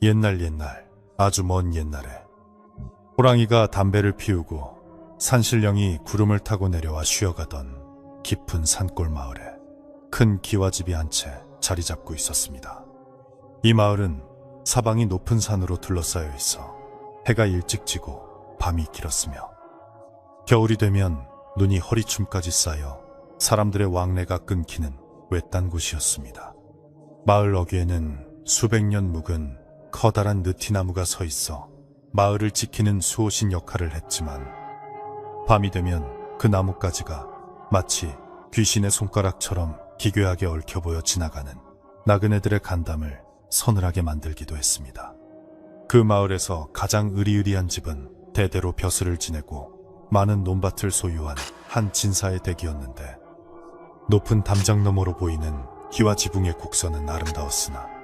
옛날 아주 먼 옛날에 호랑이가 담배를 피우고 산신령이 구름을 타고 내려와 쉬어가던 깊은 산골 마을에 큰 기와집이 한 채 자리 잡고 있었습니다. 이 마을은 사방이 높은 산으로 둘러싸여 있어 해가 일찍 지고 밤이 길었으며 겨울이 되면 눈이 허리춤까지 쌓여 사람들의 왕래가 끊기는 외딴 곳이었습니다. 마을 어귀에는 수백 년 묵은 커다란 느티나무가 서 있어 마을을 지키는 수호신 역할을 했지만 밤이 되면 그 나뭇가지가 마치 귀신의 손가락처럼 기괴하게 얽혀 보여 지나가는 나그네들의 간담을 서늘하게 만들기도 했습니다. 그 마을에서 가장 으리으리한 집은 대대로 벼슬을 지내고 많은 논밭을 소유한 한 진사의 댁이었는데 높은 담장 너머로 보이는 기와 지붕의 곡선은 아름다웠으나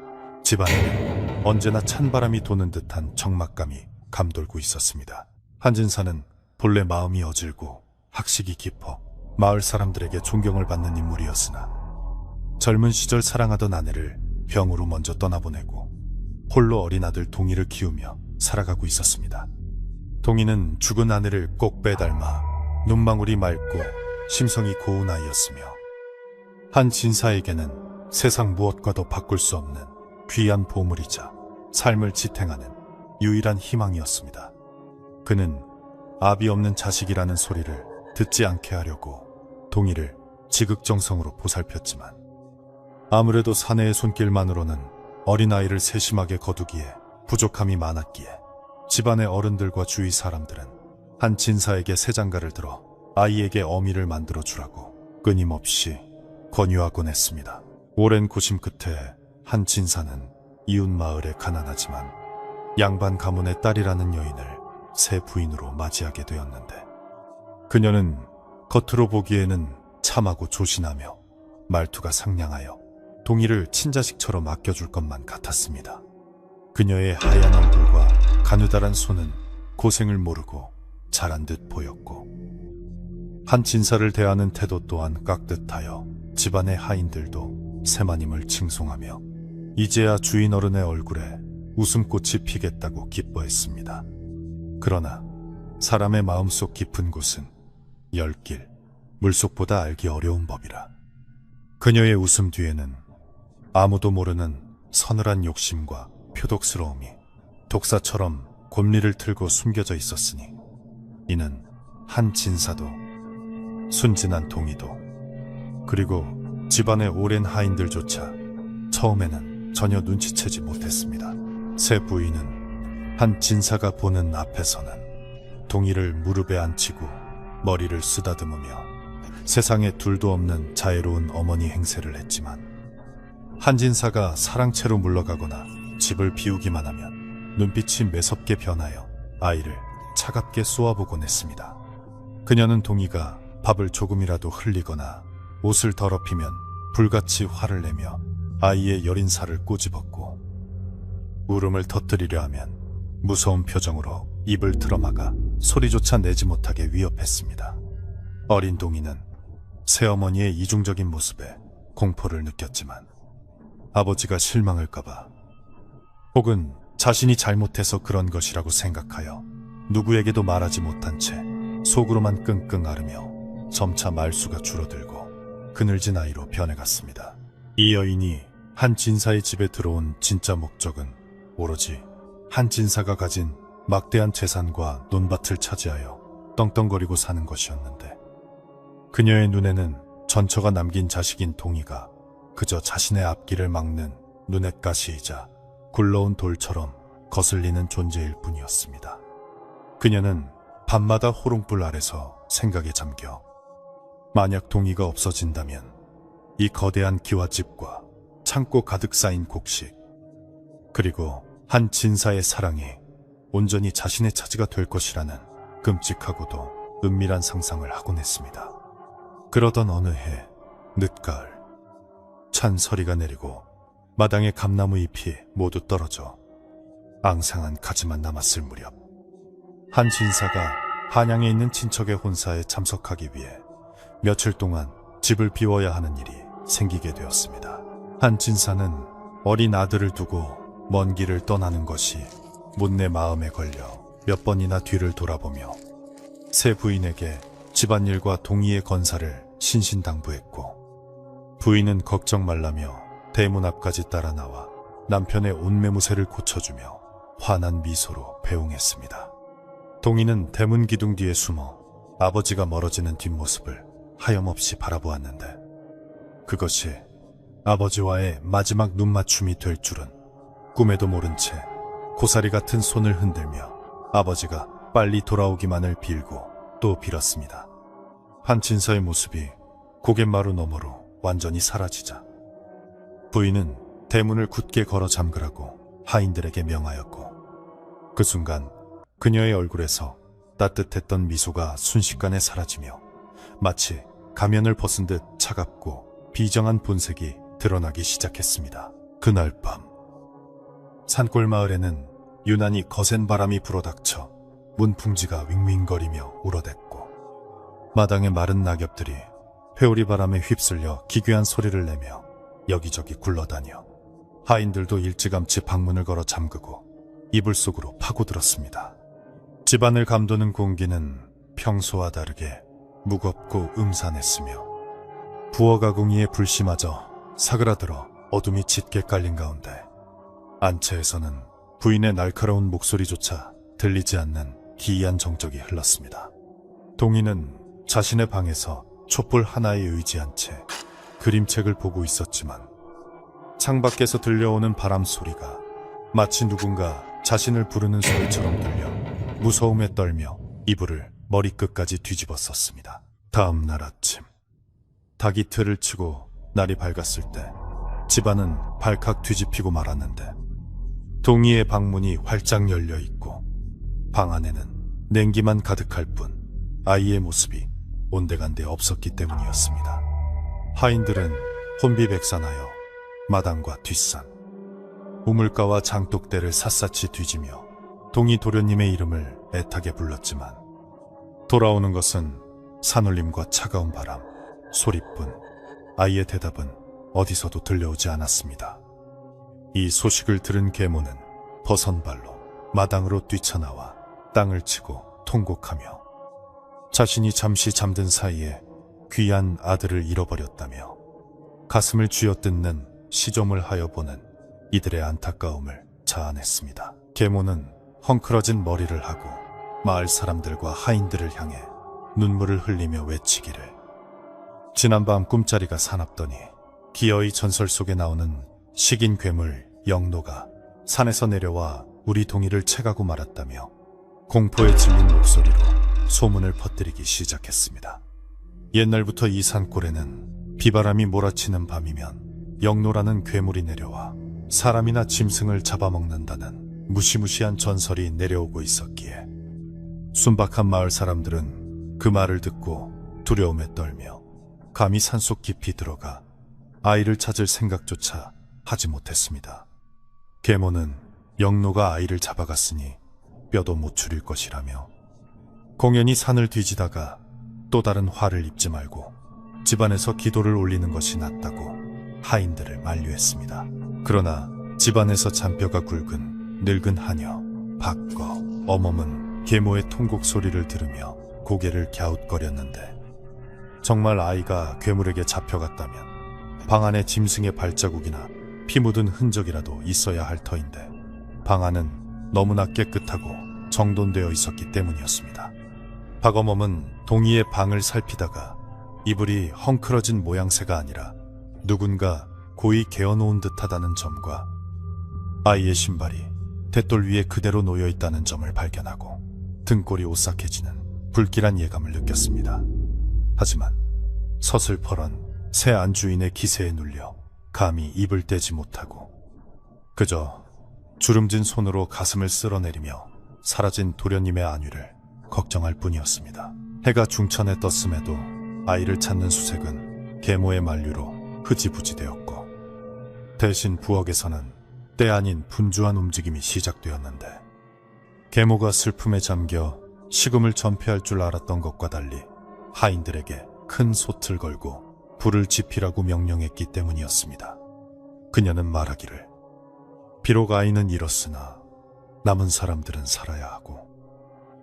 집안에는 언제나 찬바람이 도는 듯한 적막감이 감돌고 있었습니다. 한진사는 본래 마음이 어질고 학식이 깊어 마을 사람들에게 존경을 받는 인물이었으나 젊은 시절 사랑하던 아내를 병으로 먼저 떠나보내고 홀로 어린 아들 동희를 키우며 살아가고 있었습니다. 동희는 죽은 아내를 꼭 빼닮아 눈망울이 맑고 심성이 고운 아이였으며 한 진사에게는 세상 무엇과도 바꿀 수 없는 귀한 보물이자 삶을 지탱하는 유일한 희망이었습니다. 그는 아비 없는 자식이라는 소리를 듣지 않게 하려고 동희를 지극정성으로 보살폈지만 아무래도 사내의 손길만으로는 어린아이를 세심하게 거두기에 부족함이 많았기에 집안의 어른들과 주위 사람들은 한 진사에게 새 장가를 들어 아이에게 어미를 만들어 주라고 끊임없이 권유하곤 했습니다. 오랜 고심 끝에 한 진사는 이웃 마을의 가난하지만 양반 가문의 딸이라는 여인을 새 부인으로 맞이하게 되었는데 그녀는 겉으로 보기에는 참하고 조신하며 말투가 상냥하여 동희를 친자식처럼 아껴줄 것만 같았습니다. 그녀의 하얀 얼굴과 가느다란 손은 고생을 모르고 자란 듯 보였고 한 진사를 대하는 태도 또한 깍듯하여 집안의 하인들도 새마님을 칭송하며 이제야 주인 어른의 얼굴에 웃음꽃이 피겠다고 기뻐했습니다. 그러나 사람의 마음속 깊은 곳은 열길, 물속보다 알기 어려운 법이라 그녀의 웃음 뒤에는 아무도 모르는 서늘한 욕심과 표독스러움이 독사처럼 곰리를 틀고 숨겨져 있었으니 이는 한 진사도 순진한 동희도 그리고 집안의 오랜 하인들조차 처음에는 전혀 눈치채지 못했습니다. 새 부인은 한 진사가 보는 앞에서는 동희를 무릎에 앉히고 머리를 쓰다듬으며 세상에 둘도 없는 자애로운 어머니 행세를 했지만 한 진사가 사랑채로 물러가거나 집을 비우기만 하면 눈빛이 매섭게 변하여 아이를 차갑게 쏘아보곤 했습니다. 그녀는 동희가 밥을 조금이라도 흘리거나 옷을 더럽히면 불같이 화를 내며 아이의 여린 살을 꼬집었고 울음을 터뜨리려 하면 무서운 표정으로 입을 틀어막아 소리조차 내지 못하게 위협했습니다. 어린 동희는 새어머니의 이중적인 모습에 공포를 느꼈지만 아버지가 실망할까봐 혹은 자신이 잘못해서 그런 것이라고 생각하여 누구에게도 말하지 못한 채 속으로만 끙끙 앓으며 점차 말수가 줄어들고 그늘진 아이로 변해갔습니다. 이 여인이 한 진사의 집에 들어온 진짜 목적은 오로지 한 진사가 가진 막대한 재산과 논밭을 차지하여 떵떵거리고 사는 것이었는데 그녀의 눈에는 전처가 남긴 자식인 동희가 그저 자신의 앞길을 막는 눈엣가시이자 굴러온 돌처럼 거슬리는 존재일 뿐이었습니다. 그녀는 밤마다 호롱불 아래서 생각에 잠겨 만약 동희가 없어진다면 이 거대한 기와집과 창고 가득 쌓인 곡식 그리고 한 진사의 사랑이 온전히 자신의 차지가 될 것이라는 끔찍하고도 은밀한 상상을 하곤 했습니다. 그러던 어느 해 늦가을 찬 서리가 내리고 마당의 감나무 잎이 모두 떨어져 앙상한 가지만 남았을 무렵 한 진사가 한양에 있는 친척의 혼사에 참석하기 위해 며칠 동안 집을 비워야 하는 일이 생기게 되었습니다. 한 진사는 어린 아들을 두고 먼 길을 떠나는 것이 못내 마음에 걸려 몇 번이나 뒤를 돌아보며 새 부인에게 집안일과 동의의 건사를 신신당부했고, 부인은 걱정 말라며 대문 앞까지 따라 나와 남편의 옷매무새를 고쳐주며 환한 미소로 배웅했습니다. 동희는 대문 기둥 뒤에 숨어 아버지가 멀어지는 뒷모습을 하염없이 바라보았는데, 그것이 아버지와의 마지막 눈맞춤이 될 줄은 꿈에도 모른 채 고사리 같은 손을 흔들며 아버지가 빨리 돌아오기만을 빌고 또 빌었습니다. 한친서의 모습이 고갯마루 너머로 완전히 사라지자 부인은 대문을 굳게 걸어 잠그라고 하인들에게 명하였고, 그 순간 그녀의 얼굴에서 따뜻했던 미소가 순식간에 사라지며 마치 가면을 벗은 듯 차갑고 비정한 본색이 드러나기 시작했습니다. 그날 밤 산골 마을에는 유난히 거센 바람이 불어닥쳐 문풍지가 윙윙거리며 울어댔고, 마당의 마른 낙엽들이 회오리 바람에 휩쓸려 기괴한 소리를 내며 여기저기 굴러다녀 하인들도 일찌감치 방문을 걸어 잠그고 이불 속으로 파고들었습니다. 집안을 감도는 공기는 평소와 다르게 무겁고 음산했으며 부엌아궁이의 불씨마저 사그라들어 어둠이 짙게 깔린 가운데 안채에서는 부인의 날카로운 목소리조차 들리지 않는 기이한 정적이 흘렀습니다. 동희는 자신의 방에서 촛불 하나에 의지한 채 그림책을 보고 있었지만 창밖에서 들려오는 바람 소리가 마치 누군가 자신을 부르는 소리처럼 들려 무서움에 떨며 이불을 머리끝까지 뒤집었었습니다. 다음 날 아침, 닭이 틀을 치고 날이 밝았을 때 집안은 발칵 뒤집히고 말았는데, 동희의 방문이 활짝 열려 있고 방 안에는 냉기만 가득할 뿐 아이의 모습이 온데간데 없었기 때문이었습니다. 하인들은 혼비백산하여 마당과 뒷산, 우물가와 장독대를 샅샅이 뒤지며 동희 도련님의 이름을 애타게 불렀지만 돌아오는 것은 산울림과 차가운 바람, 소리뿐 아이의 대답은 어디서도 들려오지 않았습니다. 이 소식을 들은 계모는 버선발로 마당으로 뛰쳐나와 땅을 치고 통곡하며 자신이 잠시 잠든 사이에 귀한 아들을 잃어버렸다며 가슴을 쥐어뜯는 시종을 하여 보는 이들의 안타까움을 자아냈습니다. 계모는 헝클어진 머리를 하고 마을 사람들과 하인들을 향해 눈물을 흘리며 외치기를, 지난밤 꿈자리가 사납더니 기어이 전설 속에 나오는 식인 괴물 영노가 산에서 내려와 우리 동희를 채가고 말았다며 공포에 질린 목소리로 소문을 퍼뜨리기 시작했습니다. 옛날부터 이 산골에는 비바람이 몰아치는 밤이면 영노라는 괴물이 내려와 사람이나 짐승을 잡아먹는다는 무시무시한 전설이 내려오고 있었기에 순박한 마을 사람들은 그 말을 듣고 두려움에 떨며 감히 산속 깊이 들어가 아이를 찾을 생각조차 하지 못했습니다. 계모는 영노가 아이를 잡아갔으니 뼈도 못 추릴 것이라며 공연히 산을 뒤지다가 또 다른 화를 입지 말고 집안에서 기도를 올리는 것이 낫다고 하인들을 만류했습니다. 그러나 집안에서 잔뼈가 굵은 늙은 하녀 박거 어멈은 계모의 통곡 소리를 들으며 고개를 갸웃거렸는데, 정말 아이가 괴물에게 잡혀갔다면 방 안에 짐승의 발자국이나 피 묻은 흔적이라도 있어야 할 터인데 방 안은 너무나 깨끗하고 정돈되어 있었기 때문이었습니다. 박어멈은 동희의 방을 살피다가 이불이 헝클어진 모양새가 아니라 누군가 고이 개어놓은 듯하다는 점과 아이의 신발이 탯돌 위에 그대로 놓여있다는 점을 발견하고 등골이 오싹해지는 불길한 예감을 느꼈습니다. 하지만 서슬퍼런 새 안주인의 기세에 눌려 감히 입을 떼지 못하고 그저 주름진 손으로 가슴을 쓸어내리며 사라진 도련님의 안위를 걱정할 뿐이었습니다. 해가 중천에 떴음에도 아이를 찾는 수색은 계모의 만류로 흐지부지되었고, 대신 부엌에서는 때 아닌 분주한 움직임이 시작되었는데, 계모가 슬픔에 잠겨 식음을 전폐할 줄 알았던 것과 달리 하인들에게 큰 솥을 걸고 불을 지피라고 명령했기 때문이었습니다. 그녀는 말하기를, 비록 아이는 잃었으나 남은 사람들은 살아야 하고,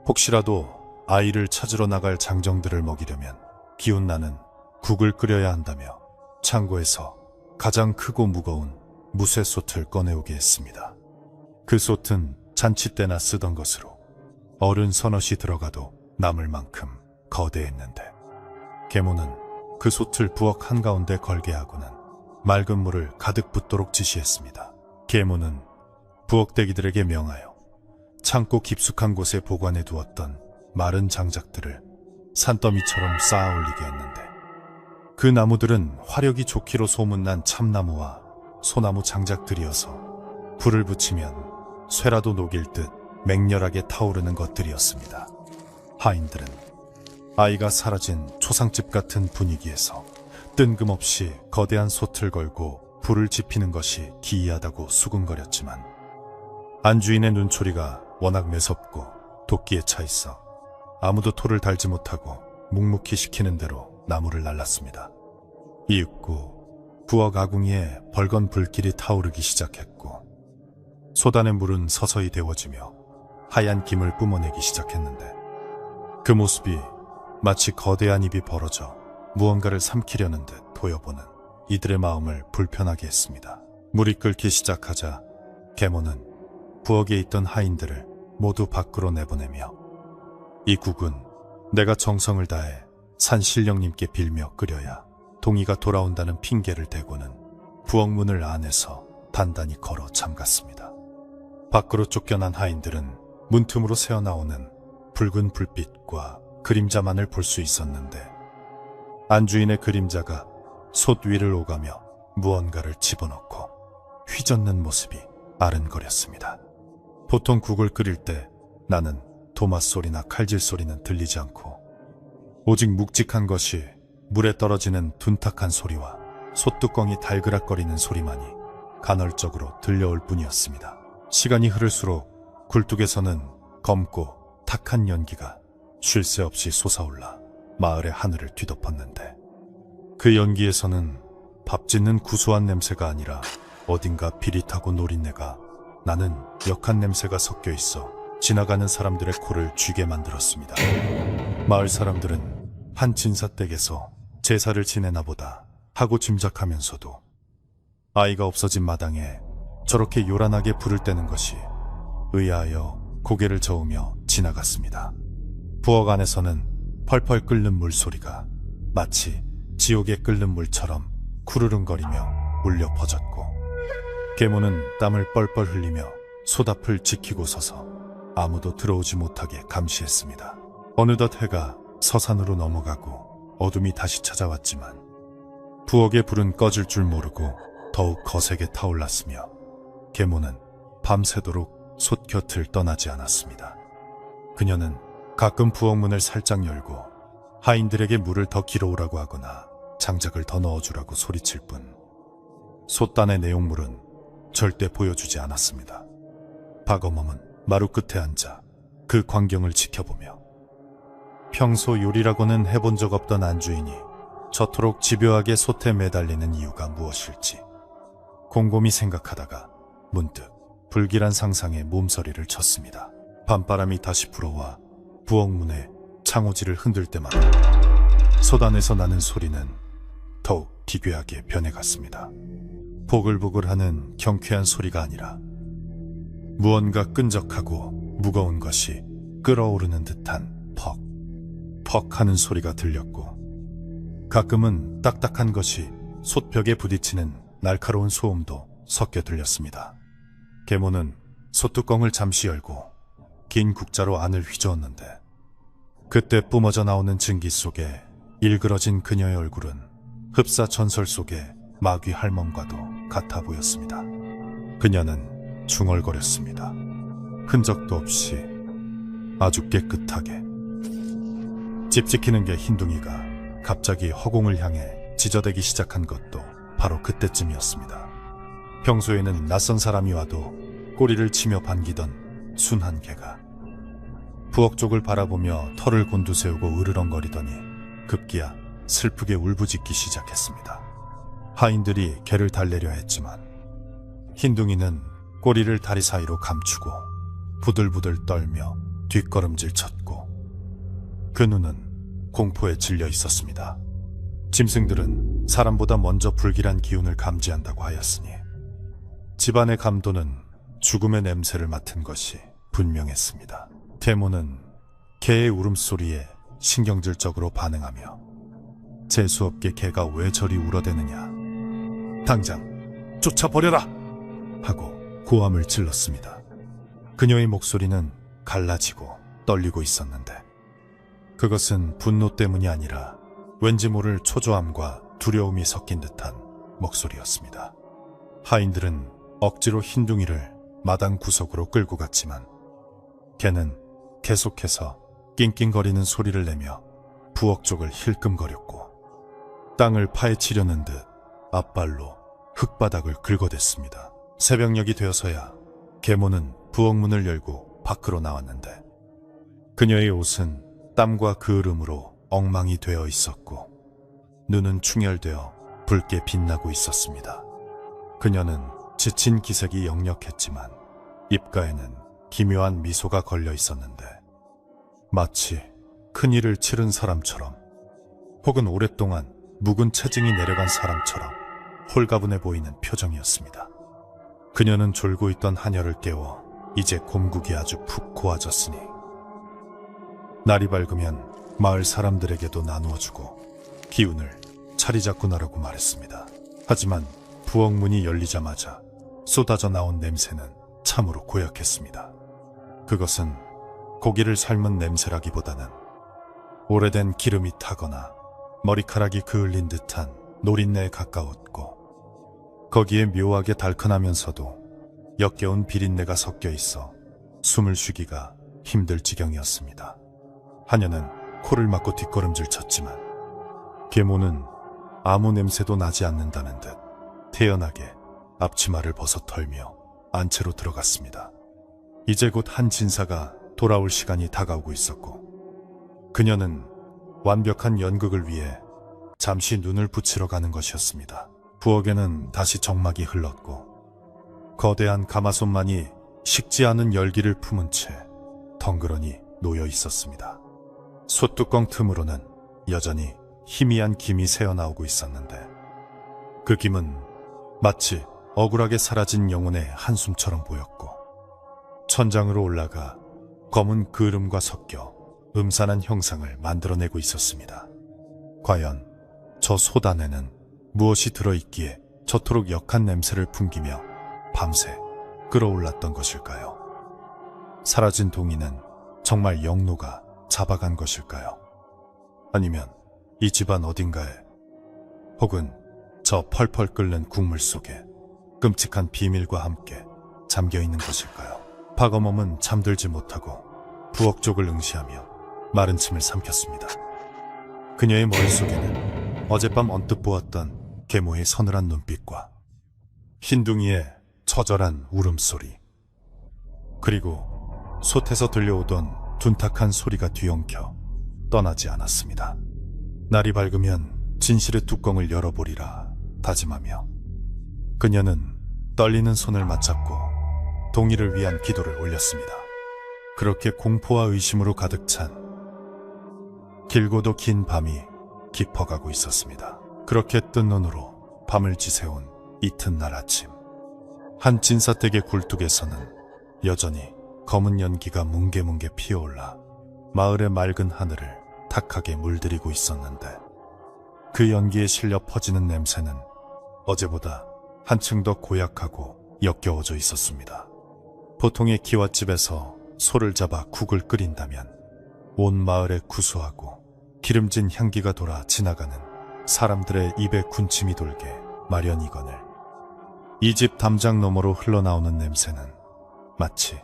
혹시라도 아이를 찾으러 나갈 장정들을 먹이려면 기운나는 국을 끓여야 한다며 창고에서 가장 크고 무거운 무쇠솥을 꺼내오게 했습니다. 그 솥은 잔치 때나 쓰던 것으로 어른 서너시 들어가도 남을 만큼 거대했는데, 계모는 그 솥을 부엌 한가운데 걸게 하고는 맑은 물을 가득 붓도록 지시했습니다. 계모는 부엌대기들에게 명하여 창고 깊숙한 곳에 보관해 두었던 마른 장작들을 산더미처럼 쌓아 올리게 했는데, 그 나무들은 화력이 좋기로 소문난 참나무와 소나무 장작들이어서 불을 붙이면 쇠라도 녹일 듯 맹렬하게 타오르는 것들이었습니다. 하인들은 아이가 사라진 초상집 같은 분위기에서 뜬금없이 거대한 솥을 걸고 불을 지피는 것이 기이하다고 수군거렸지만, 안주인의 눈초리가 워낙 매섭고 도끼에 차 있어 아무도 토를 달지 못하고 묵묵히 시키는 대로 나무를 날랐습니다. 이윽고 부엌 아궁이에 벌건 불길이 타오르기 시작했고, 솥안의 물은 서서히 데워지며 하얀 김을 뿜어내기 시작했는데, 그 모습이 마치 거대한 입이 벌어져 무언가를 삼키려는 듯 보여보는 이들의 마음을 불편하게 했습니다. 물이 끓기 시작하자 계모는 부엌에 있던 하인들을 모두 밖으로 내보내며, 이 국은 내가 정성을 다해 산신령님께 빌며 끓여야 동의가 돌아온다는 핑계를 대고는 부엌 문을 안에서 단단히 걸어 잠갔습니다. 밖으로 쫓겨난 하인들은 문틈으로 새어나오는 붉은 불빛과 그림자만을 볼 수 있었는데, 안주인의 그림자가 솥 위를 오가며 무언가를 집어넣고 휘젓는 모습이 아른거렸습니다. 보통 국을 끓일 때 나는 도마 소리나 칼질 소리는 들리지 않고 오직 묵직한 것이 물에 떨어지는 둔탁한 소리와 솥뚜껑이 달그락거리는 소리만이 간헐적으로 들려올 뿐이었습니다. 시간이 흐를수록 굴뚝에서는 검고 탁한 연기가 쉴 새 없이 솟아올라 마을의 하늘을 뒤덮었는데, 그 연기에서는 밥 짓는 구수한 냄새가 아니라 어딘가 비릿하고 노린내가 나는 역한 냄새가 섞여 있어 지나가는 사람들의 코를 쥐게 만들었습니다. 마을 사람들은 한 진사댁에서 제사를 지내나 보다 하고 짐작하면서도 아이가 없어진 마당에 저렇게 요란하게 불을 떼는 것이 의아하여 고개를 저으며 지나갔습니다. 부엌 안에서는 펄펄 끓는 물소리가 마치 지옥에 끓는 물처럼 쿠르릉거리며 울려 퍼졌고, 계모는 땀을 뻘뻘 흘리며 솥 앞을 지키고 서서 아무도 들어오지 못하게 감시했습니다. 어느덧 해가 서산으로 넘어가고 어둠이 다시 찾아왔지만 부엌의 불은 꺼질 줄 모르고 더욱 거세게 타올랐으며, 계모는 밤새도록 솥 곁을 떠나지 않았습니다. 그녀는 가끔 부엌 문을 살짝 열고 하인들에게 물을 더 길어오라고 하거나 장작을 더 넣어주라고 소리칠 뿐 솥단의 내용물은 절대 보여주지 않았습니다. 박어멈은 마루 끝에 앉아 그 광경을 지켜보며 평소 요리라고는 해본 적 없던 안주인이 저토록 집요하게 솥에 매달리는 이유가 무엇일지 곰곰이 생각하다가 문득 불길한 상상에 몸서리를 쳤습니다. 밤바람이 다시 불어와 부엌 문에 창호지를 흔들 때마다 솥 안에서 나는 소리는 더욱 기괴하게 변해갔습니다. 보글보글하는 경쾌한 소리가 아니라 무언가 끈적하고 무거운 것이 끓어오르는 듯한 퍽 하는 소리가 들렸고, 가끔은 딱딱한 것이 솥벽에 부딪히는 날카로운 소음도 섞여 들렸습니다. 계모는 솥뚜껑을 잠시 열고 긴 국자로 안을 휘저었는데, 그때 뿜어져 나오는 증기 속에 일그러진 그녀의 얼굴은 흡사 전설 속의 마귀 할멈과도 같아 보였습니다. 그녀는 중얼거렸습니다. 흔적도 없이 아주 깨끗하게. 집 지키는 게 흰둥이가 갑자기 허공을 향해 지저대기 시작한 것도 바로 그때쯤이었습니다. 평소에는 낯선 사람이 와도 꼬리를 치며 반기던 순한 개가 부엌 쪽을 바라보며 털을 곤두세우고 으르렁거리더니 급기야 슬프게 울부짖기 시작했습니다. 하인들이 개를 달래려 했지만 흰둥이는 꼬리를 다리 사이로 감추고 부들부들 떨며 뒷걸음질 쳤고 그 눈은 공포에 질려 있었습니다. 짐승들은 사람보다 먼저 불길한 기운을 감지한다고 하였으니 집안의 감도는 죽음의 냄새를 맡은 것이 분명했습니다. 계모는 개의 울음소리에 신경질적으로 반응하며 재수없게 개가 왜 저리 울어대느냐, 당장 쫓아버려라! 하고 고함을 질렀습니다. 그녀의 목소리는 갈라지고 떨리고 있었는데 그것은 분노 때문이 아니라 왠지 모를 초조함과 두려움이 섞인 듯한 목소리였습니다. 하인들은 억지로 흰둥이를 마당 구석으로 끌고 갔지만 개는 계속해서 낑낑거리는 소리를 내며 부엌 쪽을 힐끔거렸고 땅을 파헤치려는 듯 앞발로 흙바닥을 긁어댔습니다. 새벽녘이 되어서야 계모는 부엌 문을 열고 밖으로 나왔는데 그녀의 옷은 땀과 그을음으로 엉망이 되어 있었고 눈은 충혈되어 붉게 빛나고 있었습니다. 그녀는 지친 기색이 역력했지만 입가에는 기묘한 미소가 걸려 있었는데 마치 큰일을 치른 사람처럼 혹은 오랫동안 묵은 체증이 내려간 사람처럼 홀가분해 보이는 표정이었습니다. 그녀는 졸고 있던 하녀를 깨워 이제 곰국이 아주 푹 고아졌으니 날이 밝으면 마을 사람들에게도 나누어주고 기운을 차리잡고 나라고 말했습니다. 하지만 부엌 문이 열리자마자 쏟아져 나온 냄새는 참으로 고약했습니다. 그것은 고기를 삶은 냄새라기보다는 오래된 기름이 타거나 머리카락이 그을린 듯한 노린내에 가까웠고 거기에 묘하게 달큰하면서도 역겨운 비린내가 섞여 있어 숨을 쉬기가 힘들 지경이었습니다. 하녀는 코를 막고 뒷걸음질 쳤지만 계모는 아무 냄새도 나지 않는다는 듯 태연하게 앞치마를 벗어 털며 안채로 들어갔습니다. 이제 곧 한 진사가 돌아올 시간이 다가오고 있었고 그녀는 완벽한 연극을 위해 잠시 눈을 붙이러 가는 것이었습니다. 부엌에는 다시 정막이 흘렀고 거대한 가마솥만이 식지 않은 열기를 품은 채 덩그러니 놓여 있었습니다. 솥뚜껑 틈으로는 여전히 희미한 김이 새어나오고 있었는데 그 김은 마치 억울하게 사라진 영혼의 한숨처럼 보였고 천장으로 올라가 검은 그름과 섞여 음산한 형상을 만들어내고 있었습니다. 과연 저 솥 안에는 무엇이 들어있기에 저토록 역한 냄새를 풍기며 밤새 끌어올랐던 것일까요? 사라진 동이는 정말 영노가 잡아간 것일까요? 아니면 이 집안 어딘가에 혹은 저 펄펄 끓는 국물 속에 끔찍한 비밀과 함께 잠겨있는 것일까요? 박어멈은 잠들지 못하고 부엌 쪽을 응시하며 마른 침을 삼켰습니다. 그녀의 머릿속에는 어젯밤 언뜻 보았던 계모의 서늘한 눈빛과 흰둥이의 처절한 울음소리 그리고 솥에서 들려오던 둔탁한 소리가 뒤엉켜 떠나지 않았습니다. 날이 밝으면 진실의 뚜껑을 열어보리라 다짐하며 그녀는 떨리는 손을 맞잡고 동의를 위한 기도를 올렸습니다. 그렇게 공포와 의심으로 가득 찬 길고도 긴 밤이 깊어가고 있었습니다. 그렇게 뜬 눈으로 밤을 지새운 이튿날 아침 한 진사댁의 굴뚝에서는 여전히 검은 연기가 뭉게뭉게 피어올라 마을의 맑은 하늘을 탁하게 물들이고 있었는데 그 연기에 실려 퍼지는 냄새는 어제보다 한층 더 고약하고 역겨워져 있었습니다. 보통의 기와집에서 소를 잡아 국을 끓인다면 온 마을에 구수하고 기름진 향기가 돌아 지나가는 사람들의 입에 군침이 돌게 마련이거늘 이 집 담장 너머로 흘러나오는 냄새는 마치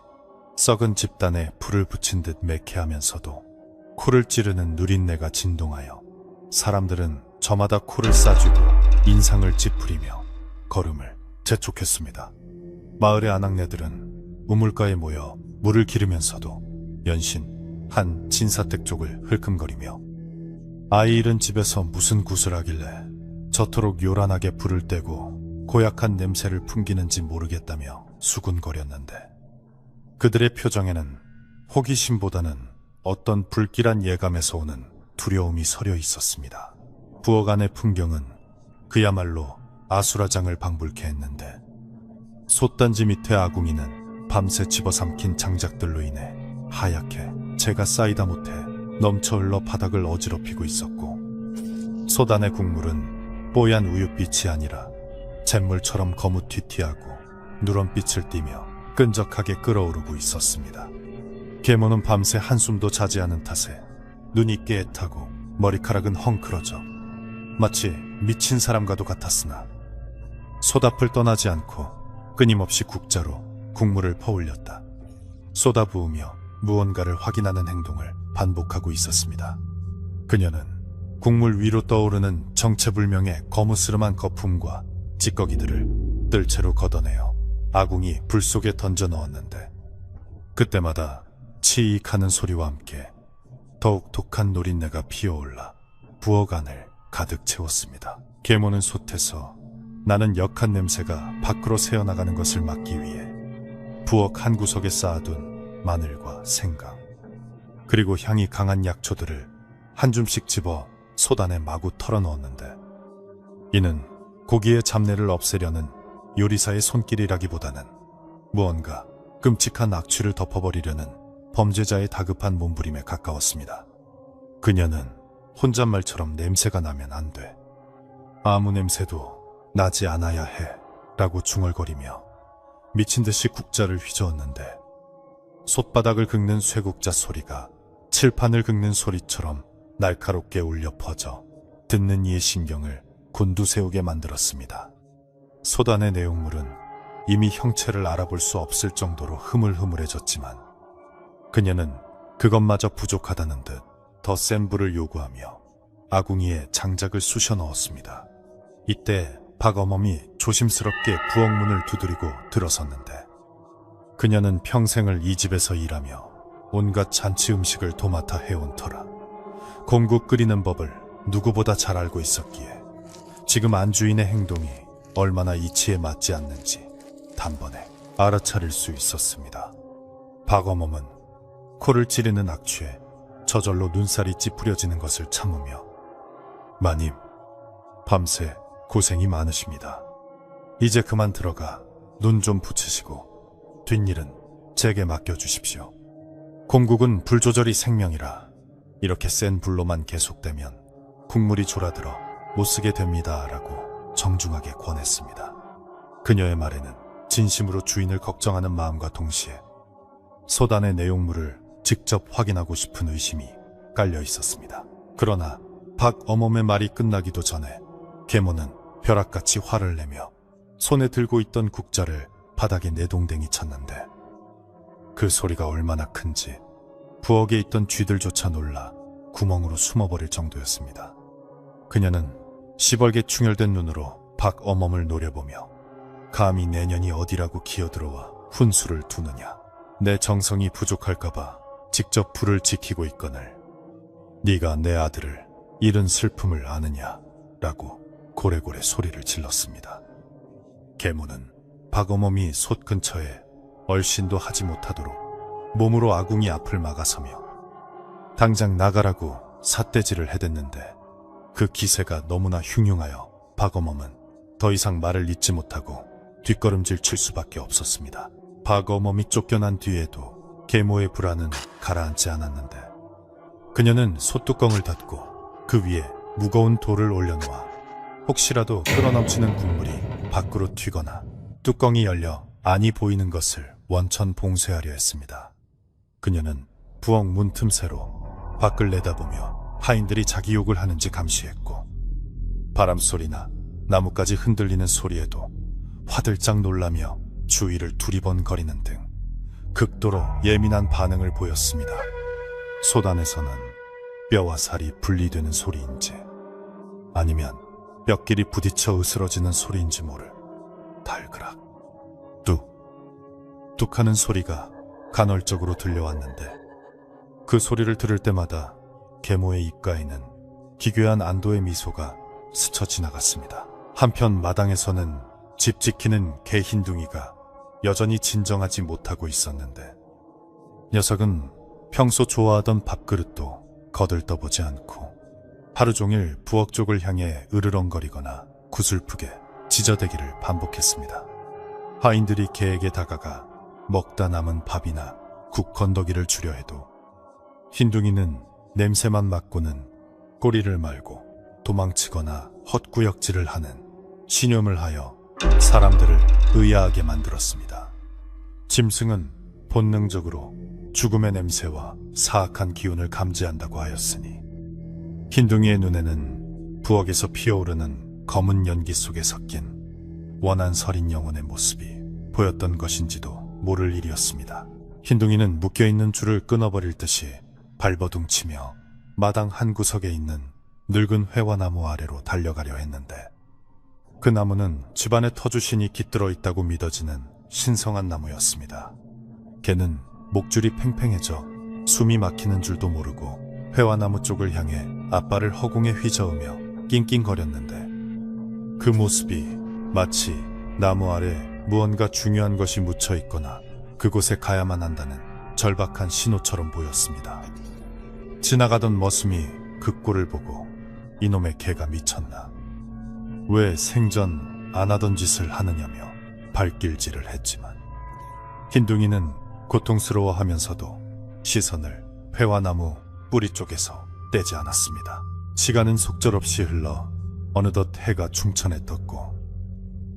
썩은 집단에 불을 붙인 듯 매캐하면서도 코를 찌르는 누린내가 진동하여 사람들은 저마다 코를 싸쥐고 인상을 찌푸리며 걸음을 재촉했습니다. 마을의 아낙네들은 우물가에 모여 물을 기르면서도 연신 한 진사댁 쪽을 흘끔거리며 아이 잃은 집에서 무슨 굿을 하길래 저토록 요란하게 불을 떼고 고약한 냄새를 풍기는지 모르겠다며 수군거렸는데 그들의 표정에는 호기심보다는 어떤 불길한 예감에서 오는 두려움이 서려 있었습니다. 부엌 안의 풍경은 그야말로 아수라장을 방불케 했는데 솥단지 밑에 아궁이는 밤새 집어삼킨 장작들로 인해 하얗게 재가 쌓이다 못해 넘쳐 흘러 바닥을 어지럽히고 있었고 솥 안의 국물은 뽀얀 우윳빛이 아니라 잿물처럼 거무튀튀하고 누런빛을 띠며 끈적하게 끓어오르고 있었습니다. 계모는 밤새 한숨도 자지 않은 탓에 눈이 깨끗하고 머리카락은 헝클어져 마치 미친 사람과도 같았으나 솥 앞을 떠나지 않고 끊임없이 국자로 국물을 퍼올렸다. 쏟아부으며 무언가를 확인하는 행동을 반복하고 있었습니다. 그녀는 국물 위로 떠오르는 정체불명의 거무스름한 거품과 찌꺼기들을 뜰채로 걷어내어 아궁이 불 속에 던져 넣었는데 그때마다 치익하는 소리와 함께 더욱 독한 노린내가 피어올라 부엌 안을 가득 채웠습니다. 계모는 솥에서 나는 역한 냄새가 밖으로 새어나가는 것을 막기 위해 부엌 한 구석에 쌓아둔 마늘과 생강 그리고 향이 강한 약초들을 한 줌씩 집어 솥 안에 마구 털어넣었는데 이는 고기의 잡내를 없애려는 요리사의 손길이라기보다는 무언가 끔찍한 악취를 덮어버리려는 범죄자의 다급한 몸부림에 가까웠습니다. 그녀는 혼잣말처럼 냄새가 나면 안 돼. 아무 냄새도 나지 않아야 해. 라고 중얼거리며 미친 듯이 국자를 휘저었는데 솥바닥을 긁는 쇠국자 소리가 칠판을 긁는 소리처럼 날카롭게 울려 퍼져 듣는 이의 신경을 곤두세우게 만들었습니다. 솥 안의 내용물은 이미 형체를 알아볼 수 없을 정도로 흐물흐물해졌지만 그녀는 그것마저 부족하다는 듯 더 센 불을 요구하며 아궁이에 장작을 쑤셔 넣었습니다. 이때 박어멈이 조심스럽게 부엌 문을 두드리고 들어섰는데 그녀는 평생을 이 집에서 일하며 온갖 잔치 음식을 도맡아 해온 터라 공국 끓이는 법을 누구보다 잘 알고 있었기에 지금 안주인의 행동이 얼마나 이치에 맞지 않는지 단번에 알아차릴 수 있었습니다. 박어멈은 코를 찌르는 악취에 저절로 눈살이 찌푸려지는 것을 참으며 마님, 밤새 고생이 많으십니다. 이제 그만 들어가 눈 좀 붙이시고 뒷일은 제게 맡겨주십시오. 공국은 불 조절이 생명이라 이렇게 센 불로만 계속되면 국물이 졸아들어 못쓰게 됩니다 라고 정중하게 권했습니다. 그녀의 말에는 진심으로 주인을 걱정하는 마음과 동시에 솥 안의 내용물을 직접 확인하고 싶은 의심이 깔려 있었습니다. 그러나 박어멈의 말이 끝나기도 전에 계모는 벼락같이 화를 내며 손에 들고 있던 국자를 바닥에 내동댕이 쳤는데 그 소리가 얼마나 큰지 부엌에 있던 쥐들조차 놀라 구멍으로 숨어버릴 정도였습니다. 그녀는 시벌게 충혈된 눈으로 박어멈을 노려보며 감히 내년이 어디라고 기어들어와 훈수를 두느냐. 내 정성이 부족할까봐 직접 불을 지키고 있거늘 네가 내 아들을 잃은 슬픔을 아느냐 라고 고래고래 소리를 질렀습니다. 계모는 박어멈이 솥 근처에 얼씬도 하지 못하도록 몸으로 아궁이 앞을 막아서며 당장 나가라고 삿대질을 해댔는데 그 기세가 너무나 흉흉하여 박어멈은 더 이상 말을 잇지 못하고 뒷걸음질 칠 수밖에 없었습니다. 박어멈이 쫓겨난 뒤에도 계모의 불안은 가라앉지 않았는데 그녀는 솥뚜껑을 닫고 그 위에 무거운 돌을 올려놓아 혹시라도 끓어넘치는 국물이 밖으로 튀거나 뚜껑이 열려 안이 보이는 것을 원천 봉쇄하려 했습니다. 그녀는 부엌 문 틈새로 밖을 내다보며 하인들이 자기 욕을 하는지 감시했고 바람소리나 나뭇가지 흔들리는 소리에도 화들짝 놀라며 주위를 두리번거리는 등 극도로 예민한 반응을 보였습니다. 솥 안에서는 뼈와 살이 분리되는 소리인지 아니면 뼈끼리 부딪혀 으스러지는 소리인지 모를 달그락 뚝 하는 소리가 간헐적으로 들려왔는데 그 소리를 들을 때마다 계모의 입가에는 기괴한 안도의 미소가 스쳐 지나갔습니다. 한편 마당에서는 집 지키는 개 흰둥이가 여전히 진정하지 못하고 있었는데 녀석은 평소 좋아하던 밥그릇도 거들떠보지 않고 하루 종일 부엌 쪽을 향해 으르렁거리거나 구슬프게 지저대기를 반복했습니다. 하인들이 개에게 다가가 먹다 남은 밥이나 국 건더기를 주려 해도 흰둥이는 냄새만 맡고는 꼬리를 말고 도망치거나 헛구역질을 하는 신념을 하여 사람들을 의아하게 만들었습니다. 짐승은 본능적으로 죽음의 냄새와 사악한 기운을 감지한다고 하였으니 흰둥이의 눈에는 부엌에서 피어오르는 검은 연기 속에 섞인 원한 서린 영혼의 모습이 보였던 것인지도 모를 일이었습니다. 흰둥이는 묶여있는 줄을 끊어버릴 듯이 발버둥치며 마당 한 구석에 있는 늙은 회화나무 아래로 달려가려 했는데 그 나무는 집안에 터주신이 깃들어 있다고 믿어지는 신성한 나무였습니다. 걔는 목줄이 팽팽해져 숨이 막히는 줄도 모르고 회화나무 쪽을 향해 앞발을 허공에 휘저으며 낑낑거렸는데 그 모습이 마치 나무 아래 무언가 중요한 것이 묻혀 있거나 그곳에 가야만 한다는 절박한 신호처럼 보였습니다. 지나가던 머슴이 그 꼴을 보고 이놈의 개가 미쳤나? 왜 생전 안 하던 짓을 하느냐며 발길질을 했지만 흰둥이는 고통스러워하면서도 시선을 회화나무 뿌리 쪽에서 떼지 않았습니다. 시간은 속절없이 흘러 어느덧 해가 중천에 떴고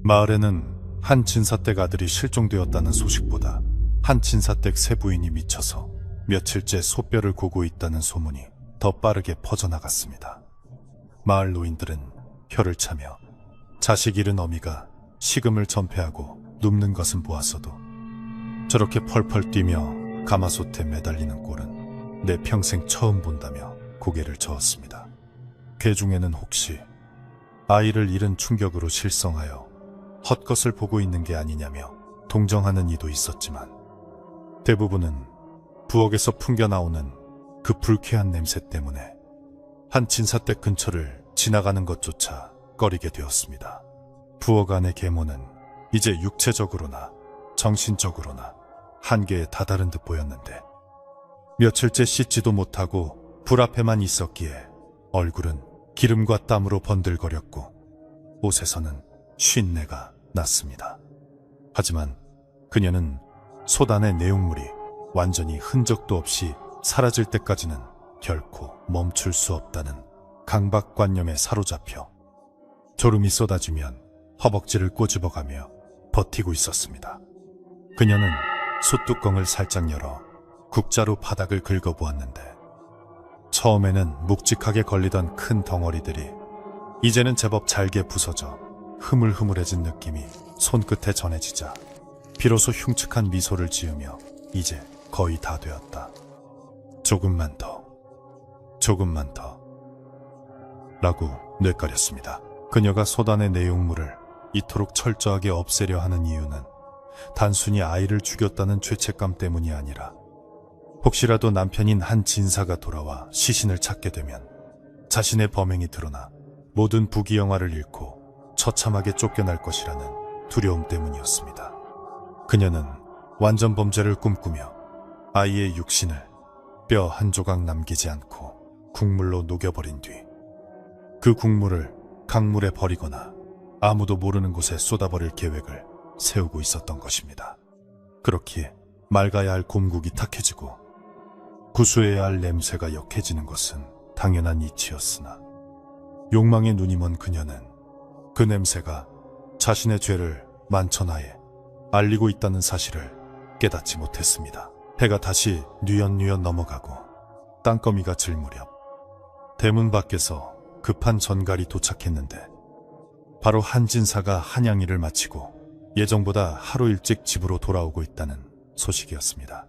마을에는 한 진사댁 아들이 실종되었다는 소식보다 한 진사댁 세 부인이 미쳐서 며칠째 소뼈를 고고 있다는 소문이 더 빠르게 퍼져나갔습니다. 마을 노인들은 혀를 차며 자식 잃은 어미가 식음을 전폐하고 눕는 것은 보았어도 저렇게 펄펄 뛰며 가마솥에 매달리는 꼴은 내 평생 처음 본다며 고개를 저었습니다. 그 중에는 혹시 아이를 잃은 충격으로 실성하여 헛것을 보고 있는 게 아니냐며 동정하는 이도 있었지만 대부분은 부엌에서 풍겨나오는 그 불쾌한 냄새 때문에 한 진사댁 근처를 지나가는 것조차 꺼리게 되었습니다. 부엌 안의 계모는 이제 육체적으로나 정신적으로나 한계에 다다른 듯 보였는데 며칠째 씻지도 못하고 불 앞에만 있었기에 얼굴은 기름과 땀으로 번들거렸고 옷에서는 쉰내가 났습니다. 하지만 그녀는 소단의 내용물이 완전히 흔적도 없이 사라질 때까지는 결코 멈출 수 없다는 강박관념에 사로잡혀 졸음이 쏟아지면 허벅지를 꼬집어가며 버티고 있었습니다. 그녀는 솥뚜껑을 살짝 열어 국자로 바닥을 긁어보았는데 처음에는 묵직하게 걸리던 큰 덩어리들이 이제는 제법 잘게 부서져 흐물흐물해진 느낌이 손끝에 전해지자 비로소 흉측한 미소를 지으며 이제 거의 다 되었다. 조금만 더 라고 뇌까렸습니다. 그녀가 소단의 내용물을 이토록 철저하게 없애려 하는 이유는 단순히 아이를 죽였다는 죄책감 때문이 아니라 혹시라도 남편인 한 진사가 돌아와 시신을 찾게 되면 자신의 범행이 드러나 모든 부귀영화를 잃고 처참하게 쫓겨날 것이라는 두려움 때문이었습니다. 그녀는 완전 범죄를 꿈꾸며 아이의 육신을 뼈 한 조각 남기지 않고 국물로 녹여버린 뒤 그 국물을 강물에 버리거나 아무도 모르는 곳에 쏟아버릴 계획을 세우고 있었던 것입니다. 그렇기에 맑아야 할 곰국이 탁해지고 구수해야 할 냄새가 역해지는 것은 당연한 이치였으나 욕망의 눈이 먼 그녀는 그 냄새가 자신의 죄를 만천하에 알리고 있다는 사실을 깨닫지 못했습니다. 해가 다시 뉘엿뉘엿 넘어가고 땅거미가 질 무렵 대문 밖에서 급한 전갈이 도착했는데 바로 한진사가 한양일을 마치고 예정보다 하루 일찍 집으로 돌아오고 있다는 소식이었습니다.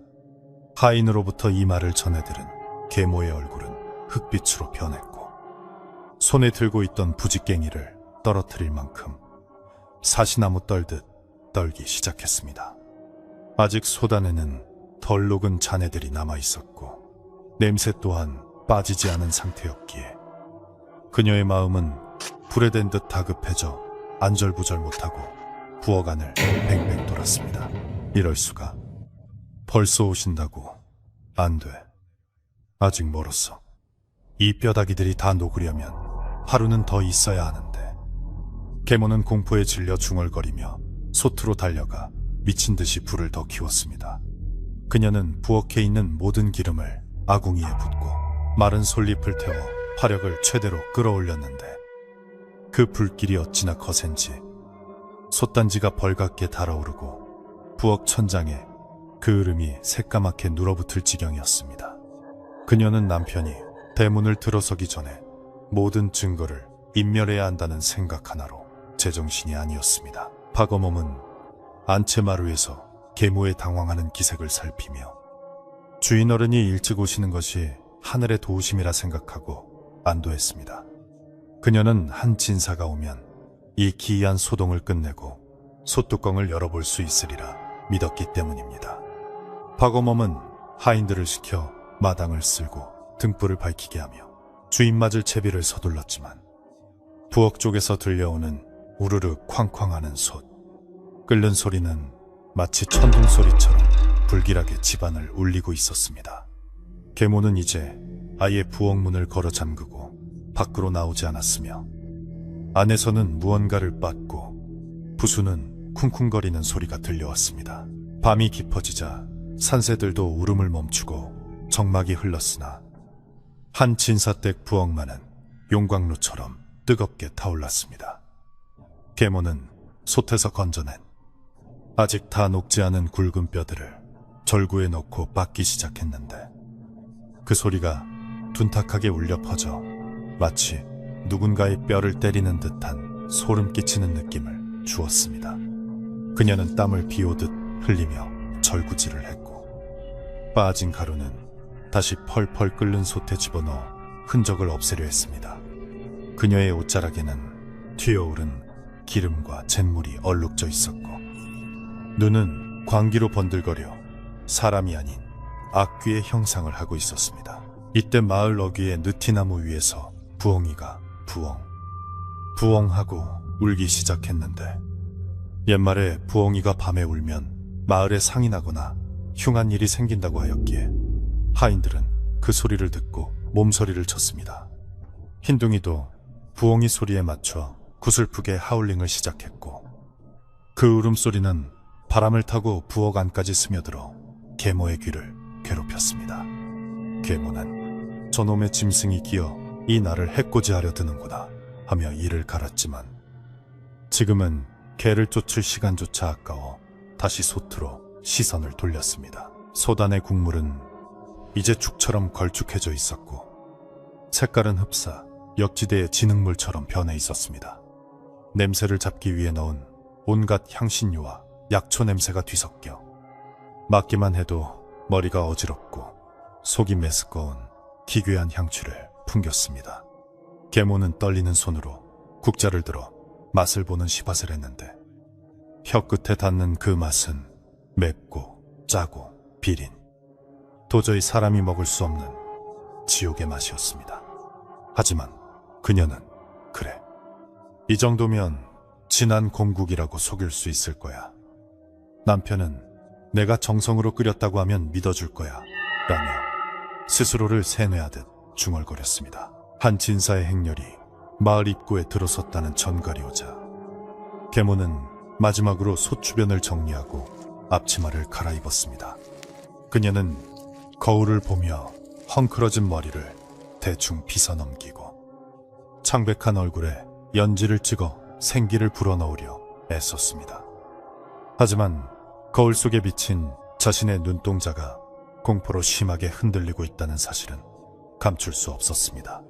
하인으로부터 이 말을 전해들은 계모의 얼굴은 흑빛으로 변했고 손에 들고 있던 부직갱이를 떨어뜨릴 만큼 사시나무 떨듯 떨기 시작했습니다. 아직 소단에는 덜 녹은 잔해들이 남아있었고 냄새 또한 빠지지 않은 상태였기에 그녀의 마음은 불에 댄 듯 다급해져 안절부절 못하고 부엌 안을 뱅뱅 돌았습니다. 이럴 수가. 벌써 오신다고. 안 돼. 아직 멀었어. 이 뼈다귀들이 다 녹으려면 하루는 더 있어야 하는데. 계모는 공포에 질려 중얼거리며 솥으로 달려가 미친 듯이 불을 더 키웠습니다. 그녀는 부엌에 있는 모든 기름을 아궁이에 붓고 마른 솔잎을 태워 화력을 최대로 끌어올렸는데 그 불길이 어찌나 거센지 솥단지가 벌겋게 달아오르고 부엌 천장에 그 으름이 새까맣게 눌어붙을 지경이었습니다. 그녀는 남편이 대문을 들어서기 전에 모든 증거를 인멸해야 한다는 생각 하나로 제정신이 아니었습니다. 박어멈은 안채마루에서 계모에 당황하는 기색을 살피며 주인 어른이 일찍 오시는 것이 하늘의 도우심이라 생각하고 안도했습니다. 그녀는 한 진사가 오면 이 기이한 소동을 끝내고 솥뚜껑을 열어볼 수 있으리라 믿었기 때문입니다. 박어멈은 하인들을 시켜 마당을 쓸고 등불을 밝히게 하며 주인 맞을 채비를 서둘렀지만 부엌 쪽에서 들려오는 우르르 쾅쾅하는 솥, 끓는 소리는 마치 천둥 소리처럼 불길하게 집안을 울리고 있었습니다. 계모는 이제 아예 부엌 문을 걸어 잠그고 밖으로 나오지 않았으며 안에서는 무언가를 빻고 부수는 쿵쿵거리는 소리가 들려왔습니다. 밤이 깊어지자 산새들도 울음을 멈추고 정막이 흘렀으나 한 진사댁 부엌만은 용광로처럼 뜨겁게 타올랐습니다. 계모는 솥에서 건져낸 아직 다 녹지 않은 굵은 뼈들을 절구에 넣고 빻기 시작했는데 그 소리가 둔탁하게 울려 퍼져 마치 누군가의 뼈를 때리는 듯한 소름 끼치는 느낌을 주었습니다. 그녀는 땀을 비오듯 흘리며 절구질을 했고 빠진 가루는 다시 펄펄 끓는 솥에 집어넣어 흔적을 없애려 했습니다. 그녀의 옷자락에는 튀어오른 기름과 잿물이 얼룩져 있었고 눈은 광기로 번들거려 사람이 아닌 악귀의 형상을 하고 있었습니다. 이때 마을 어귀의 느티나무 위에서 부엉이가 부엉하고 울기 시작했는데 옛말에 부엉이가 밤에 울면 마을에 상이 나거나 흉한 일이 생긴다고 하였기에 하인들은 그 소리를 듣고 몸서리를 쳤습니다. 흰둥이도 부엉이 소리에 맞춰 구슬프게 하울링을 시작했고 그 울음소리는 바람을 타고 부엌 안까지 스며들어 계모의 귀를 괴롭혔습니다. 계모는 저놈의 짐승이 끼어 이 나를 해코지하려 드는구나 하며 이를 갈았지만 지금은 개를 쫓을 시간조차 아까워 다시 솥으로 시선을 돌렸습니다. 솥 안의 국물은 이제 죽처럼 걸쭉해져 있었고 색깔은 흡사 역지대의 진흙물처럼 변해 있었습니다. 냄새를 잡기 위해 넣은 온갖 향신료와 약초 냄새가 뒤섞여 맡기만 해도 머리가 어지럽고 속이 메스꺼운 기괴한 향취를 풍겼습니다. 계모는 떨리는 손으로 국자를 들어 맛을 보는 시밭을 했는데 혀끝에 닿는 그 맛은 맵고 짜고 비린 도저히 사람이 먹을 수 없는 지옥의 맛이었습니다. 하지만 그녀는 그래, 이 정도면 진한 곰국이라고 속일 수 있을 거야. 남편은 내가 정성으로 끓였다고 하면 믿어줄 거야 라며 스스로를 세뇌하듯 중얼거렸습니다. 한 진사의 행렬이 마을 입구에 들어섰다는 전갈이 오자 계모는 마지막으로 솥 주변을 정리하고 앞치마를 갈아입었습니다. 그녀는 거울을 보며 헝클어진 머리를 대충 빗어넘기고 창백한 얼굴에 연지를 찍어 생기를 불어넣으려 애썼습니다. 하지만 거울 속에 비친 자신의 눈동자가 공포로 심하게 흔들리고 있다는 사실은 감출 수 없었습니다.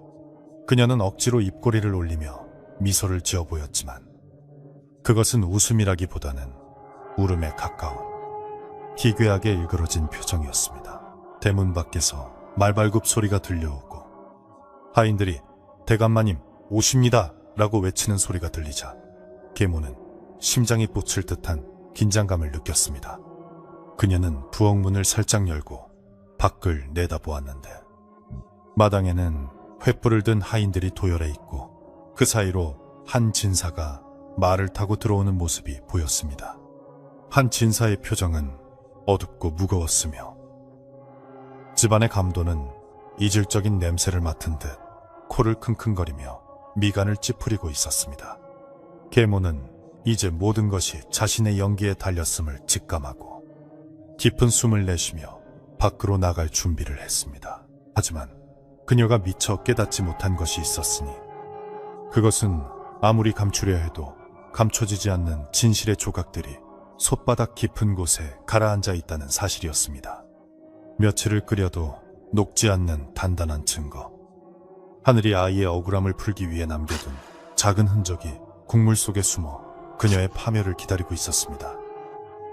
그녀는 억지로 입꼬리를 올리며 미소를 지어 보였지만 그것은 웃음이라기보다는 울음에 가까운 기괴하게 일그러진 표정이었습니다. 대문 밖에서 말발굽 소리가 들려오고 하인들이 대감마님 오십니다 라고 외치는 소리가 들리자 계모는 심장이 뻗칠 듯한 긴장감을 느꼈습니다. 그녀는 부엌 문을 살짝 열고 밖을 내다보았는데 마당에는 횃불을 든 하인들이 도열해 있고 그 사이로 한 진사가 말을 타고 들어오는 모습이 보였습니다. 한 진사의 표정은 어둡고 무거웠으며 집안의 감도는 이질적인 냄새를 맡은 듯 코를 킁킁거리며 미간을 찌푸리고 있었습니다. 계모는 이제 모든 것이 자신의 연기에 달렸음을 직감하고 깊은 숨을 내쉬며 밖으로 나갈 준비를 했습니다. 하지만 그녀가 미처 깨닫지 못한 것이 있었으니 그것은 아무리 감추려 해도 감춰지지 않는 진실의 조각들이 손바닥 깊은 곳에 가라앉아 있다는 사실이었습니다. 며칠을 끓여도 녹지 않는 단단한 증거. 하늘이 아이의 억울함을 풀기 위해 남겨둔 작은 흔적이 국물 속에 숨어 그녀의 파멸을 기다리고 있었습니다.